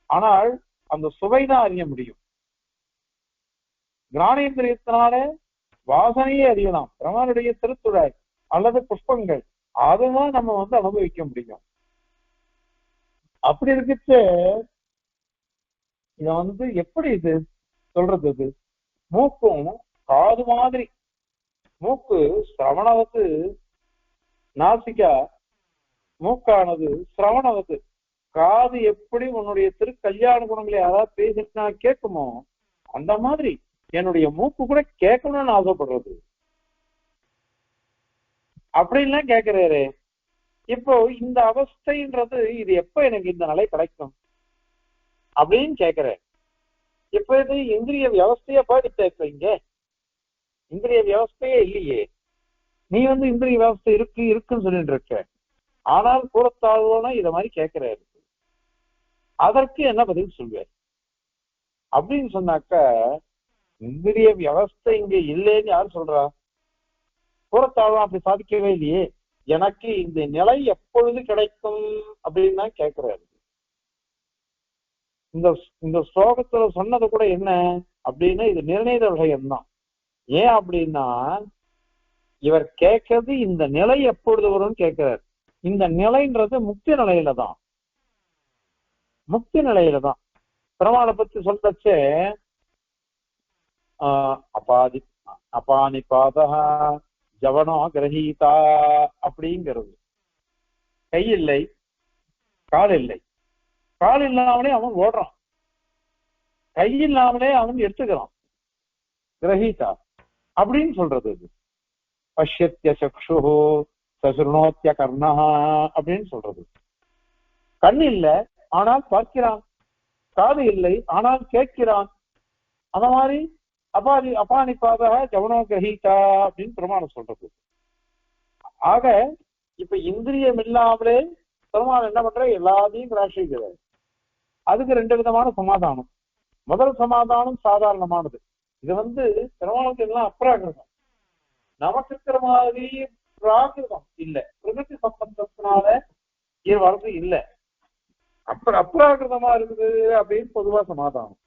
ஆனால் அந்த சுவைதான் அறிய முடியும். கிராணேந்திரியத்தினால வாசனையே அறியலாம், பிரமானுடைய திருத்துழாய் அல்லது புஷ்பங்கள், அதுதான் நம்ம அனுபவிக்க முடியும். அப்படி இருக்குச்சு இத எப்படி இது சொல்றது? இது மூக்கும் காது மாதிரி, மூக்கு சிரவணவது, நாசிகா மூக்கானது சிரவணவது, காது எப்படி உன்னுடைய திருக்கல்யாண குணங்களை யாராவது பேசினா கேட்குமோ அந்த மாதிரி என்னுடைய மூக்கு கூட கேட்கணும்னு ஆசைப்படுறது. அப்படின்லாம் கேட்கிறாரு. இப்போ இந்த அவஸ்தைன்றது இது எப்ப எனக்கு இந்த நிலை கிடைக்கும் அப்படின்னு கேட்கிறேன். இப்ப இது இந்திரிய வியவஸ்தைய பாதித்த, இங்க இந்திரிய வியவஸ்தையே இல்லையே. நீ இந்திரிய வியவஸ்தை இருக்குன்னு சொல்லிட்டு இருக்க, ஆனால் கூறத்தாழ்வோனா இத மாதிரி கேட்கிறாரு. அதற்கு என்ன பதில் சொல்வார் அப்படின்னு சொன்னாக்க, இந்திரிய வியவஸ்தை இங்க இல்லைன்னு யார் சொல்றா? கூறத்தாழ்வா அப்படி சாதிக்கவே இல்லையே. எனக்கு இந்த நிலை எப்பொழுது கிடைக்கும் அப்படின்னு தான் கேட்கிறாரு. இந்த இந்த ஸ்லோகத்துல சொன்னது கூட என்ன அப்படின்னா, இது நிர்ணயித விஷயம்தான். ஏன் அப்படின்னா, இவர் கேட்கறது இந்த நிலை எப்பொழுது வரும்னு கேட்கிறார். இந்த நிலைன்றது முக்தி நிலையில தான், முக்தி நிலையில தான். பெருமாளை பத்தி சொல்லச்சே அபாதி அபானி பாதா ஜவனோ கிரகீதா அப்படிங்கிறது. கை இல்லை, கால் இல்லை, கால் இல்லாமலே அவன் ஓடுறான், கை இல்லாமலே அவன் எடுத்துக்கிறான், கிரகீதா அப்படின்னு சொல்றது. இது பஷ்யத்ய சக்ஷு சசுர்ணோத்ய கர்ணா அப்படின்னு சொல்றது. கண் இல்லை ஆனால் பார்க்கிறான், காது இல்லை ஆனால் கேட்கிறான். அந்த மாதிரி அபானிப்பாத ஜவனோ கிரகீதா அப்படின்னு பெருமாள் சொல்றது. ஆக இப்ப இந்திரியம் இல்லாமலே பெருமாள் என்ன பண்ற, எல்லாத்தையும் கிராஷிக்கிறார். அதுக்கு ரெண்டு விதமான சமாதானம். முதல் சமாதானம் சாதாரணமானது. இது பெருமாளுக்கு எல்லாம் அப்ராகிருதம், நமக்கு இருக்கிற மாதிரி பிராகிருதம் இல்லை, பிரகிருதி சம்பந்தத்தினால இது வர்றது இல்லை, அப்ராகிருதமா இருக்குது அப்படின்னு பொதுவா சமாதானம்.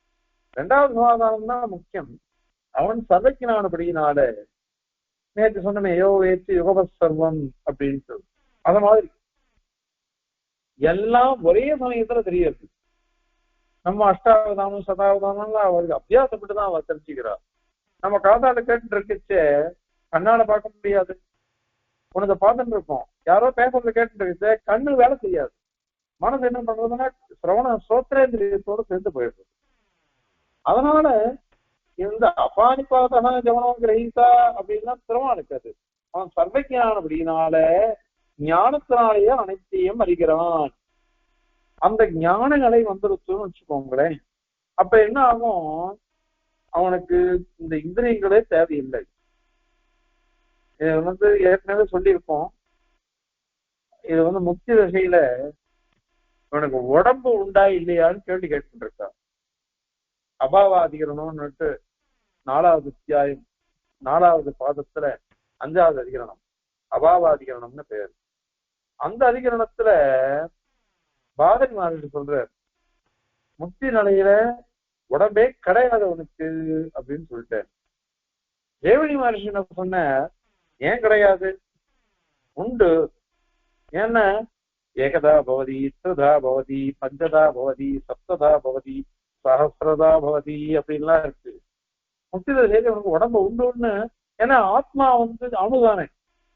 ரெண்டாவது சமாதானம் தான் முக்கியம். அவன் சர்வஜனானபடியினால, நேற்று சொன்ன யோ வேச்சு யுகபசர்வம் அப்படின்னு சொல்லு, அத மாதிரி எல்லாம் ஒரே சமயத்துல தெரியாது. நம்ம அஷ்டாவதானம் சதாவதானம்லாம் அவருக்கு அபியாசப்பட்டுதான் அவர் தெரிஞ்சுக்கிறார். நம்ம காதால கேட்டு இருக்கச்சே கண்ணால பார்க்க முடியாது, உனக்கு பார்த்துட்டு இருக்கோம். யாரோ பேசுறத கேட்டு இருக்கச்சே கண்ணு வேலை செய்யாது, மனசு என்ன பண்றதுன்னா சிரவண சோத்திரேந்திரியத்தோட சேர்ந்து போயிடுது. அதனால இந்த அபானிப்பாதன ஜவனம் கிரகிதா அப்படின்னா பெருமாளுக்கு அவன் சர்வஜானபடியினால ஞானத்தினாலேயே அனைத்தையும் அறிகிறான். அந்த ஞான நிலை வந்துருச்சுன்னு வச்சுக்கோங்களேன். அப்ப என்ன ஆகும், அவனுக்கு இந்த இந்திரியங்களே தேவையில்லை. இது ஏற்கனவே சொல்லியிருக்கோம். இது முக்கிய வகையில இவனுக்கு உடம்பு உண்டா இல்லையான்னு கேள்வி கேட்டு இருக்கா. அபாவாதிகரணம்னுட்டு 4வது அத்தியாயம் 4வது பாதத்துல 5வது அதிகரணம் அபாவாதிகரணம்னு பேரு. அந்த அதிகரணத்துல பாதரி மகர்ஷி சொல்றார், முக்தி நிலையில உடம்பே கிடையாது அவனுக்கு அப்படின்னு சொல்லிட்டார். தேவனி மகர்ஷி என்ன சொன்ன, ஏன் கிடையாது, உண்டு. ஏன்னா ஏகதா பவதி, திருதா பவதி, பஞ்சதா பவதி, சப்ததா பவதி, சஹசிரதா பவதி அப்படின்லாம் இருக்கு. முக்தி தசையில அவனுக்கு உடம்பு உண்டுன்னு, ஏன்னா ஆத்மா அணுதானே,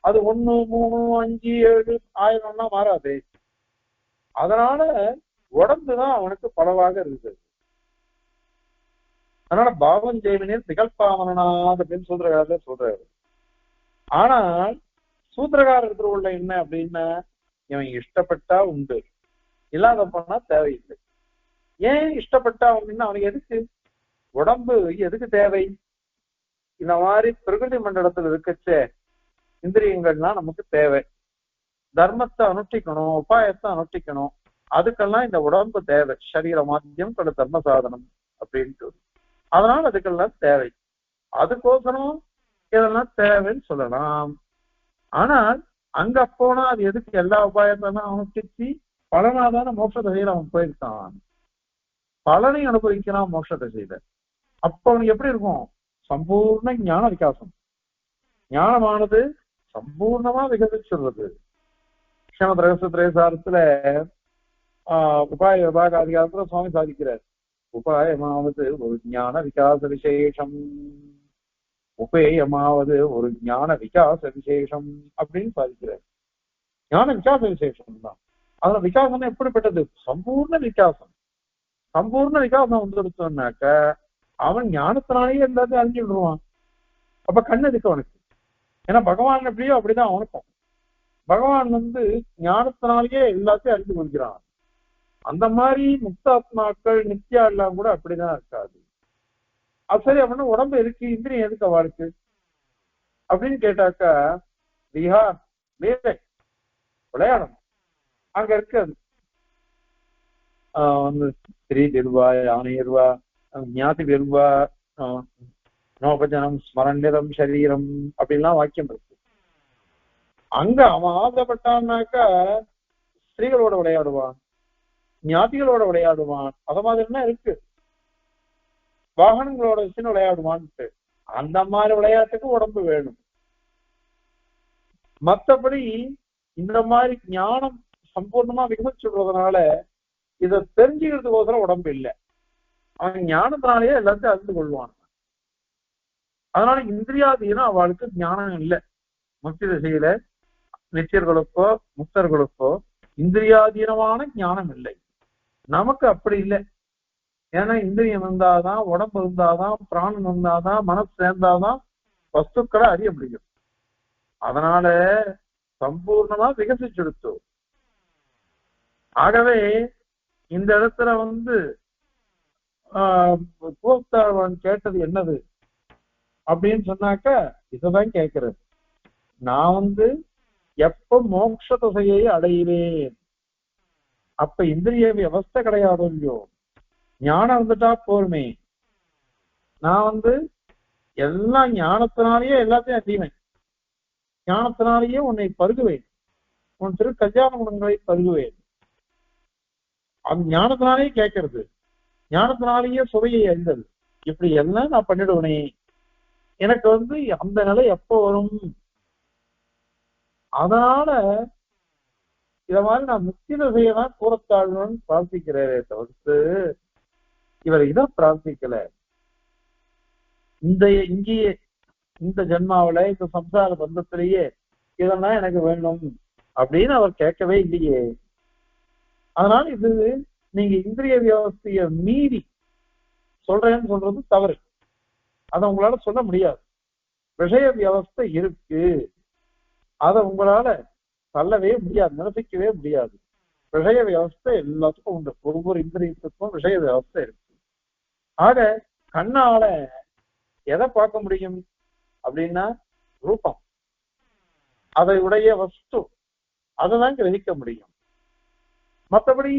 அது 1, 3, 5, 7, 1000 மாறாது. அதனால உடம்புதான் அவனுக்கு பலவாக இருக்குது. அதனால பாவம் ஜெயமினில் திகழ்பாமனாத் அப்படின்னு சூத்திரகாரர் சொல்றாரு. ஆனால் சூத்திரகாரர் உள்ள என்ன அப்படின்னா, இவன் இஷ்டப்பட்டா உண்டு, இல்லாத பண்ணா தேவையில்லை. ஏன் இஷ்டப்பட்டா அப்படின்னா, அவனுக்கு எதுக்கு உடம்பு, எதுக்கு தேவை? இந்த மாதிரி பிரகிருதி மண்டலத்தில் இருக்கச்சே இந்திரியங்கள்லாம் நமக்கு தேவை. தர்மத்தை அனுஷ்டிக்கணும், உபாயத்தை அனுஷ்டிக்கணும், அதுக்கெல்லாம் இந்த உடம்பு தேவை. சரீர மாத்தியம் கட தர்ம சாதனம் அப்படின்ட்டு. அதனால அதுக்கெல்லாம் தேவை. அதுக்கோசரம் இதெல்லாம் தேவைன்னு சொல்லலாம். ஆனால் அங்க போனா அது எதுக்கு? எல்லா உபாயத்தெல்லாம் அனுஷ்டிச்சு பலனாதான மோட்ச தசையில அவன் போயிருக்கான். பலனை அனுபவிக்கிறான் மோட்ச தசையில. அப்ப அவனுக்கு எப்படி இருக்கும்? சம்பூர்ண ஞான விகாசம். ஞானமானது சம்பூர்ணமா விகசிச்சுடுறது. ஸ்ரீமத் ரகசிய திரேசாரத்துல உபாய விபாக அதிகாரத்துல சுவாமி சாதிக்கிறார். உபாயமாவது ஒரு ஞான விகாச விசேஷம், உபேயமாவது ஒரு ஞான விகாச விசேஷம் அப்படின்னு சாதிக்கிறார். ஞான விகாச விசேஷம் தான். அதுல விகாசம் எப்படிப்பட்டது? சம்பூர்ண விகாசம். சம்பூர்ண விகாசம் வந்துடுச்சோம்னாக்க அவன் ஞானத்தினாலேயே எல்லாத்தையும் அறிஞ்சு விடுவான். அப்ப கண்ணு இருக்கு அவனுக்கு. ஏன்னா பகவான் எப்படியோ அப்படிதான் அவனுக்கும். பகவான் ஞானத்தினாலேயே எல்லாத்தையும் அறிந்து கொள்கிறான். அந்த மாதிரி முக்தாத்மாக்கள் நித்யா எல்லாம் கூட அப்படிதான் இருக்காது. அது சரி, அப்படின்னா உடம்பு இருக்கு, இந்திரியம் எதுக்கு அவளுக்கு அப்படின்னு கேட்டாக்கா, விஹார் வேலை விளையாடணும். அங்க இருக்காது. ஸ்திரீ பெருவா, யானை இருவா, ஞாதி பெருவா, நோபஜனம் ஸ்மரண்யம் சரீரம் அப்படின்லாம் வாக்கியம் இருக்கு. அங்க அவன் ஆசைப்பட்டான்னாக்கா ஸ்திரீகளோட விளையாடுவான், ஞாதிகளோட விளையாடுவான். அத மாதிரிலாம் இருக்கு. வாகனங்களோட வச்சு விளையாடுவான்ட்டு. அந்த மாதிரி விளையாட்டுக்கு உடம்பு வேணும். மற்றபடி இந்த மாதிரி ஞானம் சம்பூர்ணமா விகசிச்சுடுறதுனால இதை தெரிஞ்சுக்கிறதுக்கோசரம் உடம்பு இல்லை. அவன் ஞானத்தினாலேயே எல்லாத்தையும் அறிந்து கொள்வான். அதனால இந்திரியாதீனம் அவளுக்கு ஞானம் இல்லை. முக்தி திசையில நித்தியர்களுக்கோ முக்தர்களுக்கோ இந்திரியாதீனமான ஞானம் இல்லை. நமக்கு அப்படி இல்லை. ஏன்னா இந்திரியம் இருந்தாதான், உடம்பு இருந்தாதான், பிராணம் இருந்தாதான், மனசு சேர்ந்தாதான் வஸ்துக்களை அறிய முடியும். அதனால சம்பூர்ணமா விகசிச்செடுத்தோம். ஆகவே இந்த இடத்துல கூத்தாழ்வான் கேட்டது என்னது அப்படின்னு சொன்னாக்க, இதான் கேட்கிறது. நான் எப்ப மோட்ச தசையை அடையிறேன், அப்ப இந்திரிய வியவஸ்தை கிடையாது இல்லையோ, ஞானம் வந்துட்டா போருமே. நான் எல்லாம் ஞானத்தினாலேயே எல்லாத்தையும் அறிவேன். ஞானத்தினாலேயே உன்னை பருகுவேன், உன் திரு கல்யாண குணங்களை பருகுவேன். அந்த ஞானத்தினாலேயே கேட்கறது, ஞானத்தினாலேயே சுவையை அறிந்தது, இப்படி எல்லாம் நான் பண்ணிடுவேனே. எனக்கு அந்த நிலை எப்போ வரும்? அதனால இத மாதிரி நான் முக்தி தசையதான் கூறத்தாழ்வுன்னு பிரார்த்திக்கிறேன் தவிர்த்து இவர் இதை பிரார்த்திக்கல. இங்கேயே இந்த ஜென்மாவில இந்த சம்சார பந்தத்திலேயே இதெல்லாம் எனக்கு வேணும் அப்படின்னு அவர் கேட்கவே இல்லையே. அதனால இது நீங்க இந்திரிய வியவஸ்தைய மீறி சொல்றேன்னு சொல்றது தவறு. அதை உங்களால சொல்ல முடியாது. விஷய வியவஸ்தை இருக்கு, அதை உங்களால சொல்லவே முடியாது, நிரசிக்கவே முடியாது. விஷய வியவஸ்தை எல்லாத்துக்கும் உண்டு. ஒவ்வொரு இந்திரியத்துக்கும் விஷய வியவஸ்தை இருக்கு. ஆக கண்ணால எதை பார்க்க முடியும் அப்படின்னா ரூபம், அதை உடைய வஸ்து, அதைதான் கிரகிக்க முடியும். மற்றபடி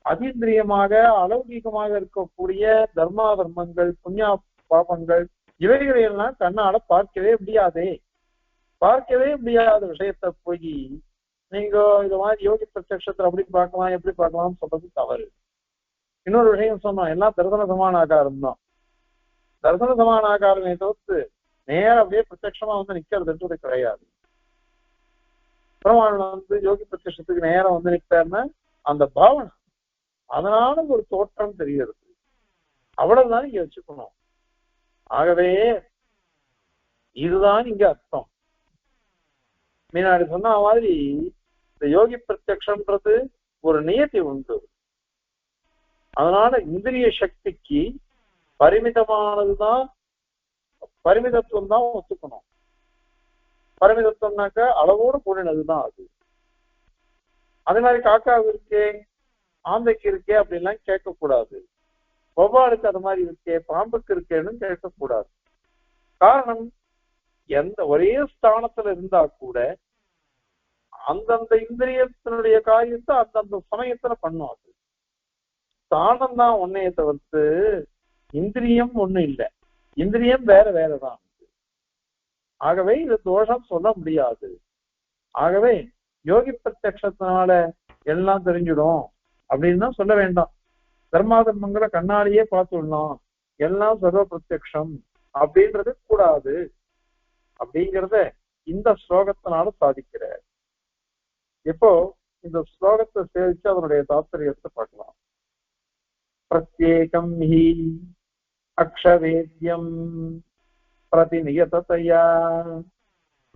அதீந்திரியமாக அலௌகிகமாக இருக்கக்கூடிய தர்மா தர்மங்கள், புண்ணியா பாபங்கள், இவைகளையெல்லாம் கண்ணால பார்க்கவே முடியாதே. பார்க்கவே முடியாத விஷயத்தை போய் நீங்க இது மாதிரி யோகி பிரத்யக்ஷத்துல அப்படி பார்க்கலாம் எப்படி பார்க்கலாம்னு சொல்றது தவறு. இன்னொரு விஷயம் சொன்னோம், எல்லாம் தரிசன சமான ஆகாரம் தான். தரிசன சமான ஆகாரமே தவிர்த்து நேரம் அப்படியே பிரத்யட்சமா நிக்கிறதுன்றது கிடையாது. பெருமாள் யோகி பிரத்யட்சத்துக்கு நேரம் நிற்பாருன்னா அந்த பாவனை, அதனால ஒரு தோற்றம் தெரிகிறது. அவ்வளவுதான் இங்க வச்சுக்கணும். ஆகவே இதுதான் இங்க அர்த்தம். முன்னாடி சொன்ன மாதிரி இந்த யோகி பிரத்யக்ஷம்ன்றது ஒரு நியதி உண்டு. அதனால இந்திரிய சக்திக்கு பரிமிதமானதுதான், பரிமிதத்துவம் தான் ஒத்துக்கணும். பரிமிதத்துவம்னாக்க அளவோடு கூடினதுதான் அது. அதே மாதிரி காக்காவுக்கு இருக்கே, ஆந்தைக்கு இருக்கே அப்படின்லாம் கேட்கக்கூடாது. வௌவாலுக்கு அது மாதிரி இருக்கே, பாம்புக்கு இருக்கேன்னு கேட்கக்கூடாது. காரணம், எந்த ஒரே ஸ்தானத்துல இருந்தா கூட அந்தந்த இந்திரியத்தினுடைய காரியத்தை அந்தந்த சமயத்துல பண்ணும். அது ஸ்தானம் தான் ஒன்னைய தவிர்த்து இந்திரியம் ஒண்ணு இல்லை. இந்திரியம் வேற வேறதான். ஆகவே இது தோஷம் சொல்ல முடியாது. ஆகவே யோகி பிரத்யக்ஷத்தினால எல்லாம் தெரிஞ்சிடும் அப்படின்னு தான் சொல்ல வேண்டாம். தர்மாதர்மங்களை கண்ணாலேயே பார்த்துடலாம், எல்லாம் சர்வ பிரத்யக்ஷம் அப்படின்றது கூடாது அப்படிங்கிறத இந்த ஸ்லோகத்தினால சாதிக்கிற. இப்போ இந்த ஸ்லோகத்தை சேவிச்சு அதனுடைய தாத்பரியத்தை பார்க்கலாம். பிரத்யேகம் ஹி அக்ஷவேத்யம் பிரதிநியததயா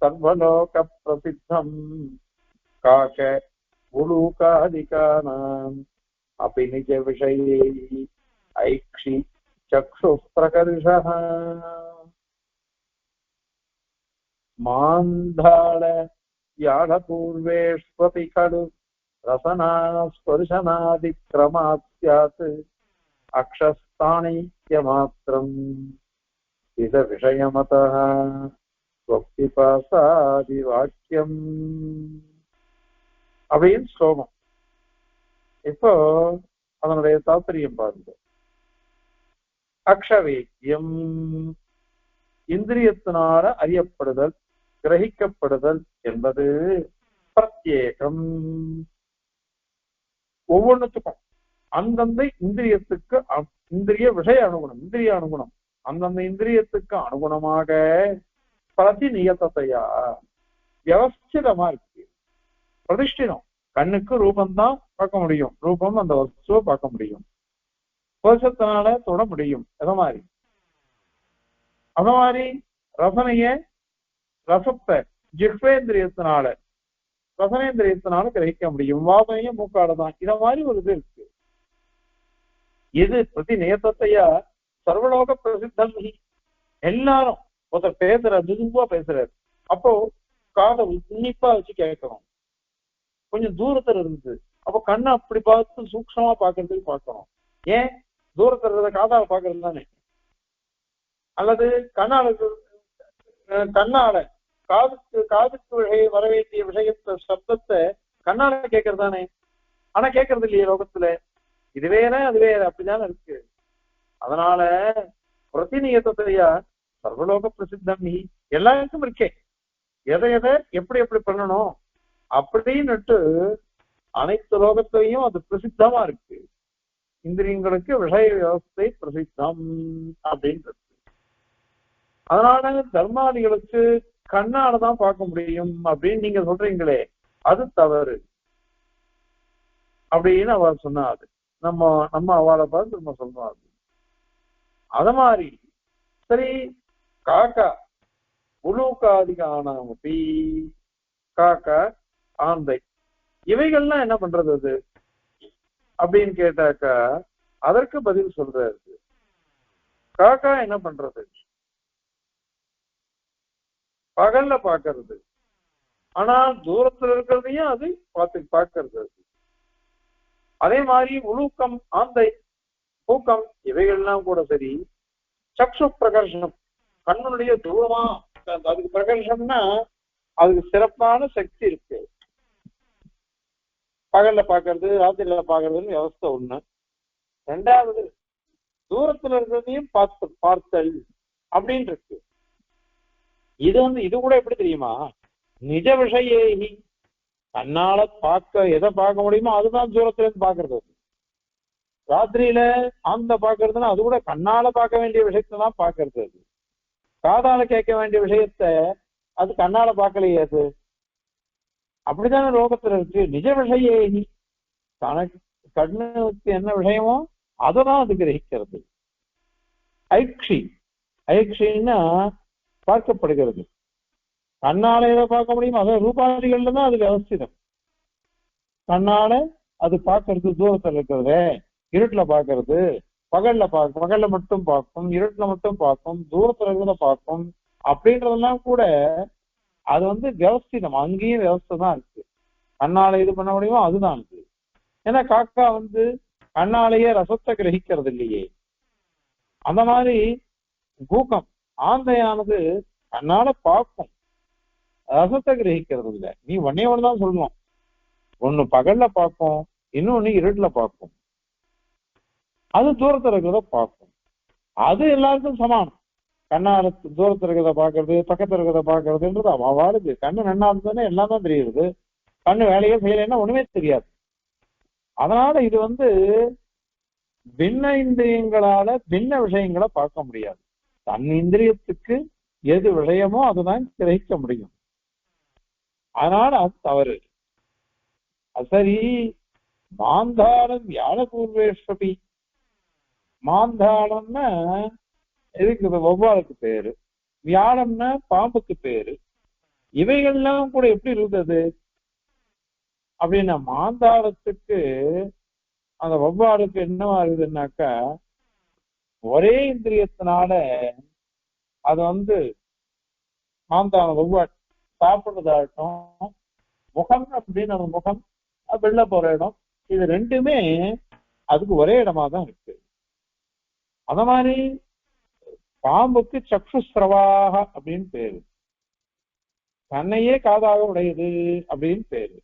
சர்வலோக பிரசித்தம் காக உலூகாதிகானாம் அபி நிஜ விஷயே ஐக்ஷி சக்ஷு பிரகர்ஷः மாந்தாள யாழபூர்வேஷ்வபி கடு ரசனா ஸ்பர்ஷனாதி கிரமாத் ஸ்யாத் அக்ஷஸ்தானித்யமாத்ரம் இத விஷயமதः ஸ்வப்திபாசாதி வாக்கியம் அப்படின்னு ஸ்லோகம். இப்போ அதனுடைய தாத்பரியம் பாருங்க. அக்ஷவேத்யம் இந்திரியத்தினால அறியப்படுதல், கிரகிக்கப்படுதல் என்பது பிரத்யேகம். ஒவ்வொன்றுத்துக்கும் அந்தந்த இந்திரியத்துக்கு இந்திரிய விஷய அனுகுணம், இந்திரிய அனுகுணம், அந்தந்த இந்திரியத்துக்கு அனுகுணமாக பிரதிநியதத்தையா வியவஸ்திதமா இருக்கு. பிரதிஷ்டினம். கண்ணுக்கு ரூபந்தான் பார்க்க முடியும், ரூபம் அந்த வஸ்துவை பார்க்க முடியும், கோஷத்தினால தொட முடியும். அத மாதிரி ரசத்தை ஜிஹ்வேந்திரியத்தினால ரசனேந்திரியத்தினால கிரகிக்க முடியும். வாசனைய மூக்காடுதான். இத மாதிரி ஒரு இது இருக்கு. இது பிரதி நேசத்தையா சர்வலோக பிரசித்தம். எல்லாரும் ஒருத்தர் பேசுறாரு, மெதுவா பேசுறாரு, அப்போ காதை உன்னிப்பா வச்சு கேட்கணும். கொஞ்சம் தூரத்துல இருந்து அப்போ கண்ணை அப்படி பார்த்து சூக்ஷமா பாக்குறதுக்கு பார்க்கணும். ஏன் தூரத்துல இருந்த காதால பாக்குறது தானே, அல்லது கண்ணால காதுக்கு வர வேண்டிய விஷயத்த சப்தத்தை கண்ணால கேட்கறது தானே. ஆனா கேட்கறது இல்லையே லோகத்துல. இது வேற அது வேற, அப்படிதானே இருக்கு. அதனால பிரதிநியத்தையா சர்வலோக பிரசித்தம் நீ எல்லாருக்கும் இருக்கே. எதை எதை எப்படி எப்படி பண்ணணும் அப்படின்னுட்டு அனைத்து லோகத்திலையும் அது பிரசித்தமா இருக்கு. இந்திரியங்களுக்கு விஷய வியவஸ்தை பிரசித்தம் அப்படின்றது. அதனால தர்மாதிகளுக்கு கண்ணாலதான் பார்க்க முடியும் அப்படின்னு நீங்க சொல்றீங்களே, அது தவறு அப்படின்னு அவள் சொன்னாது. நம்ம அவளை பார்த்து நம்ம சொன்னாது. அத மாதிரி சரி, காக்கா உலூகாதிகானமபி, காக்கா ஆந்தை இவைகள்லாம் என்ன பண்றது அது அப்படின்னு கேட்டாக்கா அதற்கு பதில் சொல்றாரு. காக்கா என்ன பண்றது, பகல்ல பாக்குறது, ஆனா தூரத்துல இருக்கிறதையும் அது பார்க்கறது. அதே மாதிரி உலூக்கம், ஆந்தை, பூக்கம் இவைகள்லாம் கூட சரி சக்ஷு பிரகர்ஷனம், கண்ணுடைய தூரமா அதுக்கு பிரகர்ஷம்னா அதுக்கு சிறப்பான சக்தி இருக்கு. பகல்ல பாக்குறது, ராத்திரில பாக்குறதுன்னு வியவஸ்தை ஒண்ணு. ரெண்டாவது தூரத்துல இருக்கிறதையும் பார்த்தல் அப்படின்னு இருக்கு. இது கூட எப்படி தெரியுமா, நிஜ விஷயேகி, கண்ணால எதை பார்க்க முடியுமோ அதுதான் தூரத்துல இருந்து பாக்குறது. ராத்திரியில அந்த பாக்குறதுன்னா அது கூட கண்ணால பார்க்க வேண்டிய விஷயத்தான் பாக்குறது. அது காதால கேட்க வேண்டிய விஷயத்த அது கண்ணால பார்க்கலையே. அது அப்படித்தானே லோகத்துல இருக்கு. நிஜ விஷயேகி, தனக்கு கண்ணுக்கு என்ன விஷயமோ அததான் அது கிரகிக்கிறது. ஐக்ஷி ஐக்ஷைன்னா பார்க்கப்படுகிறது. கண்ணால எதை பார்க்க முடியும்? அதாவது ரூபாதிகள்ல தான் அது வியவஸ்திதம். கண்ணால அது பார்க்கறது, தூரத்துல இருக்கிறது, இருட்டுல பார்க்கறது, பகல்ல மட்டும் பார்க்கும், இருட்டுல மட்டும் பார்க்கும், தூரத்துல இருக்கிறத பார்க்கும் அப்படின்றதெல்லாம் கூட அது வியவஸ்திதம். அங்கேயும் வியவஸ்தை தான் இருக்கு. கண்ணால இது பண்ண முடியுமோ அதுதான் இருக்கு. ஏன்னா காக்கா கண்ணாலேயே ரசத்தை கிரகிக்கிறது இல்லையே. அந்த மாதிரி கூக்கம் ஆந்தையானது கண்ணால பார்க்கும், ரசத்தை கிரகிக்கிறது இல்லை. நீ ஒன்னே ஒண்ணுதான் சொல்லணும், ஒண்ணு பகல்ல பார்க்கும், இன்னொன்னு இருட்டுல பார்க்கும், அது தூரத்துல இருக்கிறத பார்க்கும். அது எல்லாருக்கும் சமானம். கண்ணால தூரத்துல இருக்கிறத பாக்குறது, பக்கத்துல இருக்கிறத பாக்குறதுன்றது அவாளுக்கு கண்ணு நன்னா இருந்ததுன்னா எல்லாம் தான் தெரியுது. கண்ணு வேலையே செய்யலைன்னா ஒண்ணுமே தெரியாது. அதனால இது பின்ன இந்திரியங்களால பின்ன விஷயங்களை பார்க்க முடியாது. தன் இந்திரியத்துக்கு எது விஷயமோ அதுதான் கிரகிக்க முடியும். அதனால அது தவறு. சரி, மாந்தாளம் வியாழபூர்வேஸ்வபி. மாந்தாளம்னா எதுக்கு? வௌவாலுக்கு பேரு. வியாழம்னா பாம்புக்கு பேரு. இவைகள்லாம் கூட எப்படி இருந்தது அப்படின்னா, மாந்தாளத்துக்கு அந்த வௌவாலுக்கு என்னவா இருக்குதுன்னாக்கா, ஒரே இந்திரியத்தினால அது மாந்தாளம் வௌவால் சாப்பிடுறதாகட்டும், முகம் அப்படின்னு அந்த முகம் வெளில போற இடம், இது ரெண்டுமே அதுக்கு ஒரே இடமா தான் இருக்கு. அத மாதிரி பாம்புக்கு சக்ஷுஸ்ரவாக அப்படின்னு பேரு, தன்னையே காதாக உடையது அப்படின்னு பேரு.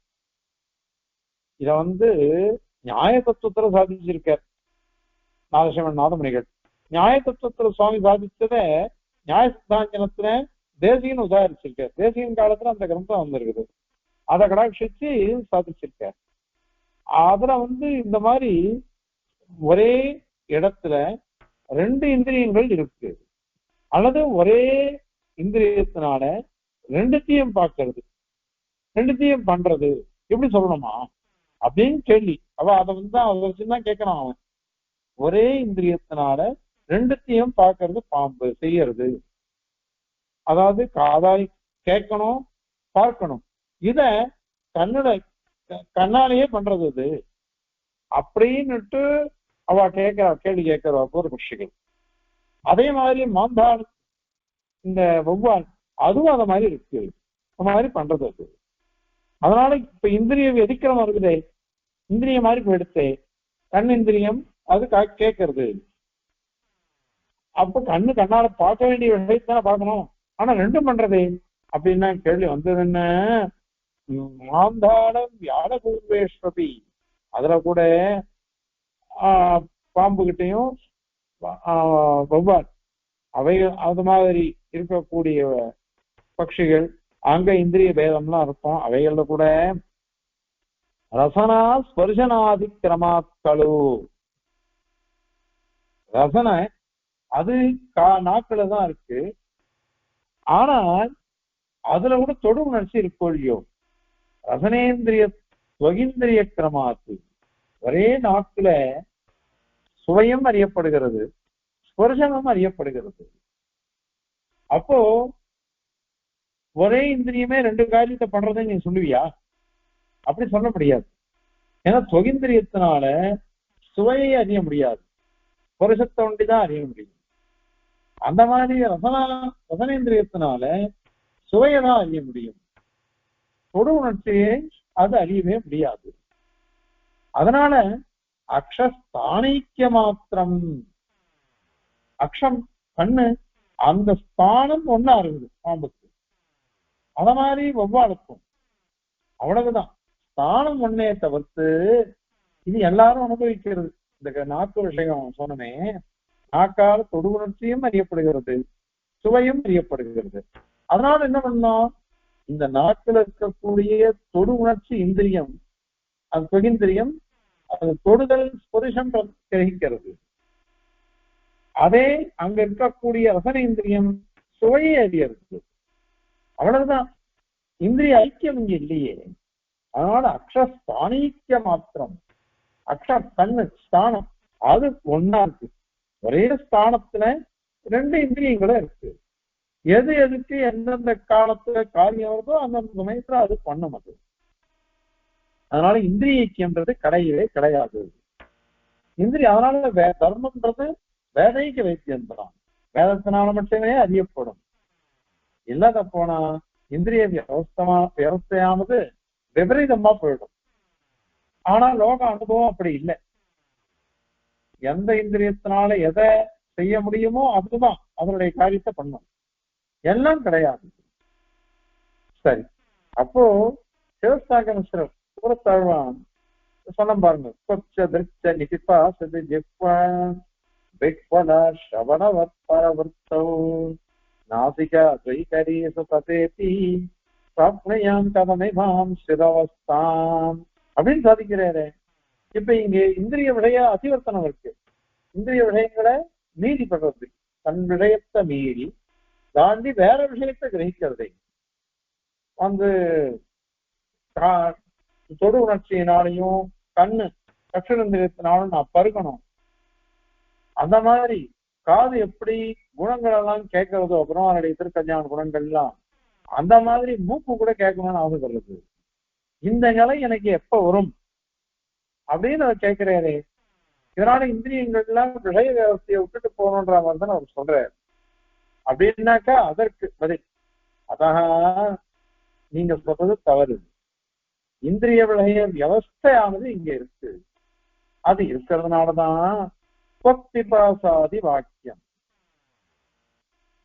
இத நியாய தத்துவத்துல சாதிச்சிருக்கார் நாதசிவன் நாதமணிகள். நியாய தத்துவத்துல சுவாமி சாதிச்சத நியாய சித்தாஞ்சனத்துல தேசியன்னு உதாரிச்சிருக்கார். தேசியன் காலத்துல அந்த கிரந்தம் வந்திருக்குது, அதை கடாட்சிச்சு சாதிச்சிருக்கார். அதுல இந்த மாதிரி ஒரே இடத்துல ரெண்டு இந்திரியங்கள் இருக்கு, அல்லது ஒரே இந்திரியத்தினால ரெண்டுத்தையும் பார்க்கறது, ரெண்டுத்தையும் பண்றது, எப்படி சொல்லணுமா அப்படின்னு கேள்வி. அதை வச்சுதான் கேட்கறான் அவன். ஒரே இந்திரியத்தினால ரெண்டுத்தையும் பார்க்கறது பாம்பு செய்யறது, அதாவது காதாய் கேட்கணும், பார்க்கணும், இத கண்ணாலேயே பண்றது அது அப்படின்னுட்டு அவ கேள்வி கேட்கிறவா பூர்வபக்ஷிகள். அதே மாதிரி மாந்தாள் இந்த வௌவால் அதுவும் அத மாதிரி இருக்கு, அந்த மாதிரி பண்றது அது. அதனால இப்ப இந்திரியம் எதிக்கிரமா இருக்குதே, இந்திரியம் மாதிரி போயிடுத்தே, கண் இந்திரியம் அது கேட்கறது. அப்ப கண்ணால பார்க்க வேண்டிய விஷயத்தானே பார்க்கணும், ஆனா ரெண்டும் பண்றதே அப்படின்னா கேள்வி வந்தது என்ன? மாந்தாளம் வியாழபூர்வேஸ்வபி, அதுல கூட பாம்பு கிட்டையும் வௌவால் அவைகள் அது மாதிரி இருக்கக்கூடிய பட்சிகள் அங்க இந்திரிய பேதம்லாம் இருக்கும். அவைகள்ல கூட ரசனா ஸ்பர்சனாதி கிரமாக்களு, ரசனை அது நாக்குல தான் இருக்கு, ஆனால் அதுல கூட தொடு உணர்ச்சி இருக்கோ இல்லையோ. ரசனேந்திரிய ஸ்வகிந்திரிய கிரமாத்து, ஒரே நாக்குல சுவையும் அறியப்படுகிறது, ஸ்பர்சனம் அறியப்படுகிறது. அப்போ ஒரே இந்திரியமே ரெண்டு காரியத்தை பண்றதுன்னு நீ சொல்லுவியா? அப்படி சொல்ல முடியாது. ஏன்னா தொகிந்திரியத்தினால சுவையை அறிய முடியாது, ஸ்பர்சத்தை ஒண்டிதான் அறிய முடியும். அந்த மாதிரி ரசனேந்திரியத்தினால சுவையை தான் அறிய முடியும், தொடு உணர்ச்சியை அது அறியவே முடியாது. அதனால அக்ஷஸ்தானிக்க மாத்திரம், அக்ஷம் கண்ணு, அந்த ஸ்தானம் ஒன்னா இருக்குது பாம்புக்கு, அத மாதிரி வௌவாலுக்கும் அவ்வளவுதான். ஸ்தானம் ஒன்னே தவிர்த்து இது எல்லாரும் அனுபவிக்கிறது. இந்த நாக்கு விஷயம் சொன்னமே, நாக்கால் தொடு உணர்ச்சியும் அறியப்படுகிறது, சுவையும் அறியப்படுகிறது. அதனால என்ன பண்ணோம், இந்த நாக்கில் இருக்கக்கூடிய தொடு உணர்ச்சி இந்திரியம், அது தொகிந்திரியம், அது தொடுதல் ஸ்பரிசம் கிரகிக்கிறது. அதே அங்க இருக்கக்கூடிய ரசனேந்திரியம் சுவையை அறியறது. அவ்வளவுதான், இந்திரிய ஐக்கியம் இங்க இல்லையே. அதனால அக்ஷஸ்தானிக்க மாத்திரம், அக்ஷ கண்ணு ஸ்தானம் அது ஒன்னா இருக்கு. ஒரே ஸ்தானத்துல ரெண்டு இந்திரியங்களும் இருக்கு. எது எதுக்கு எந்தெந்த காலத்துல காரியம் வருதோ அந்தந்த சமயத்துல அது பண்ணும் அது. அதனால இந்திரிய ஐக்கியம்ன்றது கிடையவே கிடையாது. அதனால தர்மம்ன்றது வேதைக்கு வைத்தியம் தான், வேதத்தினால மட்டுமே அறியப்படும். இல்லாத போனா இந்திரிய வியவஸ்தையானது விபரீதமா போயிடும். ஆனா லோக அனுபவம் அப்படி இல்லை. எந்த இந்திரியத்தினால எதை செய்ய முடியுமோ அதுதான் அதனுடைய காரியத்தை பண்ணும், எல்லாம் கிடையாது. சரி, அப்போ சிவசாகரேஸ்வரர் கூறத்தாழ்வான் சொன்ன பாருங்க, கொச்ச திருச்ச நிதிப்பா சதி ஜிப்பா ஸ்ரவணவத் பரவர்த்தோ நாசிகா துவைகரி சுபதேதி சாப்னயாம் கதமைமாம் சிரவஸ்தாம் அப்படின்னு சாதிக்கிறாரு. இப்ப இங்க இந்திரிய விடய அதிவர்த்தனம் இருக்கு. இந்திரிய விடயங்களை மீறி படுறது, தன் விடயத்தை மீறி தாண்டி வேற விஷயத்தை கிரகிக்கிறதை வந்து தொடு உணர்ச்சியினாலையும் கண்ணு கட்சிந்திரியத்தினாலும் நான் பருகணும். அந்த மாதிரி காது எப்படி குணங்கள் எல்லாம் கேட்கறதோ அப்புறம் அதனுடைய திருக்கல்யாண குணங்கள் எல்லாம், அந்த மாதிரி மூக்கு கூட கேட்கணும்னு ஆசைப்படுறது. இந்த நிலை எனக்கு எப்ப வரும் அப்படின்னு அவர் கேட்கிறாரு. இதனால இந்திரியங்கள்லாம் விஷய வியவஸ்தையை விட்டுட்டு போகணுன்ற மாதிரி தான் அவர் சொல்றாரு. அப்படின்னாக்கா அதற்கு பதில், அதான் நீங்க சொல்றது தவறு. இந்திரிய விளைய வியவஸ்தையானது இங்க இருக்கு. அது இருக்கிறதுனாலதான் பிபாசாதி வாக்கியம்,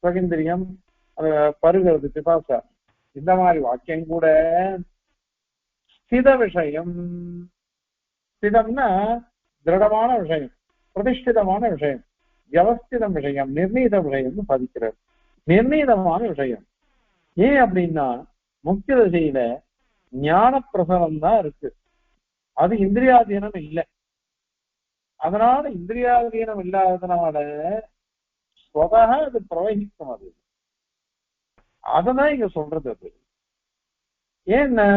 சுகேந்திரியம் பருகிறது பிபாசா, இந்த மாதிரி வாக்கியம் கூட ஸ்தித விஷயம். ஸ்திதம்னா திருடமான விஷயம், பிரதிஷ்டிதமான விஷயம், வியவஸ்திதம் விஷயம், நிர்ணீத விஷயம் பதிக்கிறது. நிர்ணீதமான விஷயம் ஏன் அப்படின்னா முக்கிய திசையில ஞான பிரசனம் தான் இருக்கு, அது இந்திரியாதீனம் இல்லை. அதனால இந்திரியாதீனம் இல்லாததுனால அது பிரவகிக்கும். அது அததான் இங்க சொல்றது. அது ஏன்னா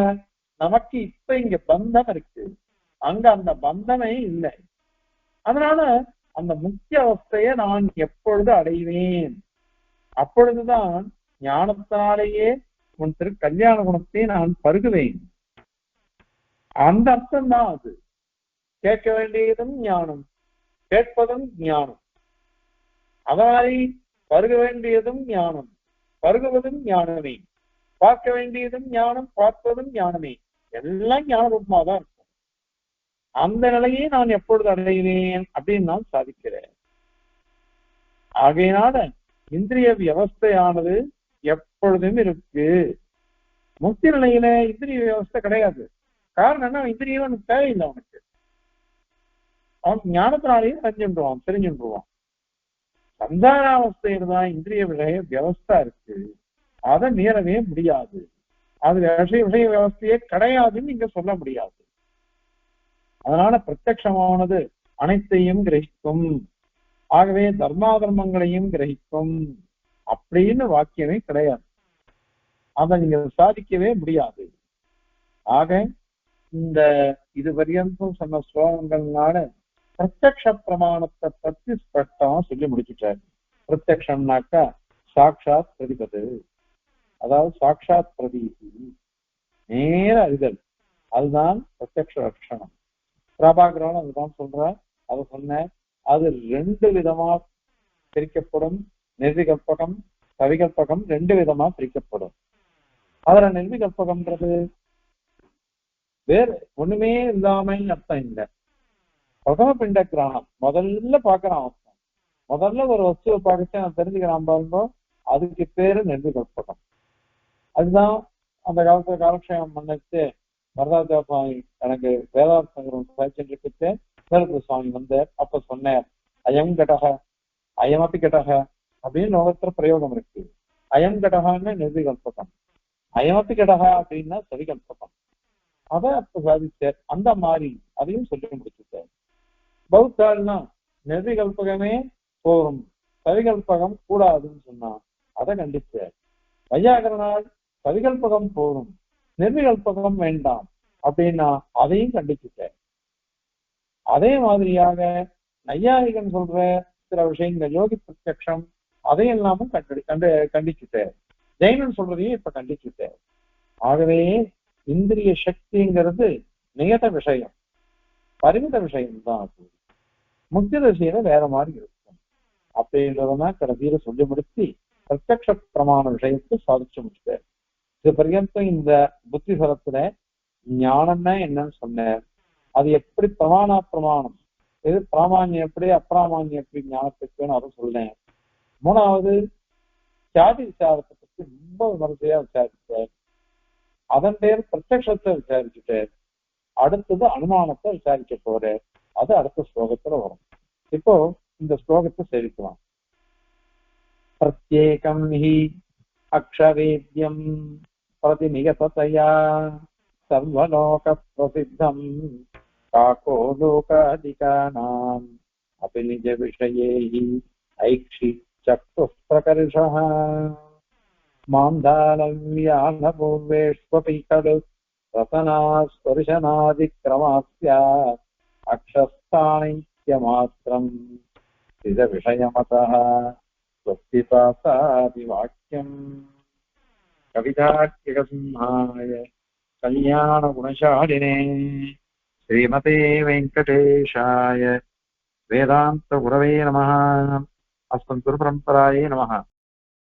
நமக்கு இப்ப இங்க பந்தம் இருக்கு, அங்க அந்த பந்தமே இல்லை. அதனால அந்த முக்கிய அவஸ்தையை நான் எப்பொழுது அடைவேன், அப்பொழுதுதான் ஞானத்தினாலேயே உன் திரு கல்யாண குணத்தை நான் பருகுவேன். அந்த அர்த்தம் தான் அது. கேட்க வேண்டியதும் ஞானம், கேட்பதும் ஞானம். அதாவது பருக வேண்டியதும் ஞானம், பருகுவதும் ஞானமே. பார்க்க வேண்டியதும் ஞானம், பார்ப்பதும் ஞானமே. எல்லாம் ஞான ரூபமா தான் இருக்கும். அந்த நிலையை நான் எப்பொழுது அடைவேன் அப்படின்னு நான் சாதிக்கிறேன். ஆகையினால இந்திரிய வியவஸ்தையானது எப்பொழுதும் இருக்கு. முக்தி நிலையில இந்திரிய வியவஸ்தை கிடையாது. காரணம் என்ன, இந்திரியம் அவனுக்கு தேவையில்லை. அவனுக்கு அவன் ஞானத்தினாலேயே அறிஞ்சுருவான், தெரிஞ்சுருவான். சந்தானாவஸ்தையில தான் இந்திரிய வியவஸ்தா இருக்கு, அதை மீறவே முடியாது. அது விஷய வியவஸ்தையே கிடையாதுன்னு நீங்க சொல்ல முடியாது. அதனால பிரத்யக்ஷமானது அனைத்தையும் கிரகிக்கும், ஆகவே தர்மாதர்மங்களையும் கிரகிக்கும் அப்படின்னு வாக்கியமே கிடையாது. அதை நீங்க சாதிக்கவே முடியாது. ஆக இந்த இது பரியந்தம் சொன்ன ஸ்லோகங்கள்னால பிரத்யக்ஷ பிரமாணத்தை பத்தி ஸ்பஷ்டமா சொல்லி முடிச்சுட்டாரு. பிரத்யக்ஷம்னாக்கா சாட்சாத் பிரதிபது, அதாவது சாட்சாத் பிரதீதி, நேர அறிதல், அதுதான் பிரத்யக்ஷ லட்சணம். பிரபாகரன் அதுதான் சொல்ற. அதை சொன்ன அது ரெண்டு விதமா பிரிக்கப்படும். நிர்விகல்பகம் கவிகல்பகம் ரெண்டு விதமா பிரிக்கப்படும். அதுல நிர்விகல்பகம்ன்றது வேறு ஒண்ணுமே இல்லாம அர்த்தம் இல்லை. பிரதம பிண்ட கிரகணம் முதல்ல பாக்குறான் அர்த்தம். முதல்ல ஒரு வஸ்துவை பார்த்து நான் தெரிஞ்சுக்கிறான் பாருங்க, அதுக்கு பேரு நிர்விகல்பகம். அதுதான் அந்த காலத்துல காலக்ஷேமம் பண்ணிட்டு வரதாஜா சுவாமி எனக்கு வேதார்த்தம் பேச்சுட்டு வேலத்து சுவாமி வந்தார். அப்ப சொன்னார், அயம் கடக அயமப்பி கடக அப்படின்னு லோகத்துல பிரயோகம் இருக்கு. அயம் கடகான்னு நிர்விகல்பகம், அயமப்பி கடகா அப்படின்னா சவிகல்பகம். அதை அப்ப சாதிச்சார். அந்த மாதிரி அதையும் சொல்லி முடிச்சுட்டார். பௌத்தாள்னா நிர்விகல்பகமே போரும், சவிகல்பகம் கூடாதுன்னு சொன்னா அதை கண்டிச்சார். வையாகரனால் சவிகல்பகம் போரும், நிர்விகல்பகம் வேண்டாம் அப்படின்னா அதையும் கண்டிச்சுட்டார். அதே மாதிரியாக நையாயிகன் சொல்ற சில விஷயங்கள் யோகி பிரத்யக்ஷம் அதையும் எல்லாமும் கண்டிச்சுட்டார். ஜெயினன் சொல்றதையும் இப்ப கண்டிச்சுட்டார். ஆகவே இந்திரிய சக்திங்கிறது நியத விஷயம், பரிமித விஷயம்தான். அது முக்கிய திசையில வேற மாதிரி இருக்கும் அப்படின்றதான் கடைசியில சொல்லி முடிச்சு பிரத்யக்ஷ பிரமாண விஷயத்தை சாதிச்சு முடிச்சார். இது பர்யந்தம் இந்த புத்தி சரத்துல ஞானம்னா என்னன்னு சொன்னார். அது எப்படி பிரமாணம், எது பிராமான்யம் எப்படி அப்பிராமான்யம் எப்படி ஞானத்துக்குன்னு அதை சொல்லேன். மூணாவது சாதி விசாரத்தை பற்றி ரொம்ப விமர்சையா விசாரிச்சார். அதன் பேர் பிரத்யக்ஷத்தை விசாரிச்சுட்டார். அடுத்தது அனுமானத்தை விசாரிக்க போறார். அது அடுத்த ஸ்லோகத்துல வரும். இப்போ இந்த ஸ்லோகத்தை சேவிக்கலாம். பிரத்யேகம் ஹி அக்ஷவேத்யம் பிரதிநிகததயா சர்வலோக பிரசித்தம் காகோ லோகாதிகானாம் அபி நிஜ விஷயேஹி ஐக்ஷி சக்ஷு பிரகர்ஷः மாந்தாலவ்யானபூர்வேஷ்வபி கடு ரசனாஸ்பர்ஷனாதிக்ரமாஸ்ய அக்ஷஸ்தானைத்யமாத்திரம் சித விஷயமதः स्वस्तिपासादिवाक्यम् कवितार्किकसिंहाय कल्याणगुणशालिने श्रीमते वेङ्कटेशाय वेदान्तगुरवे नमः। अस्मद्गुरुपरम्परायै नमः।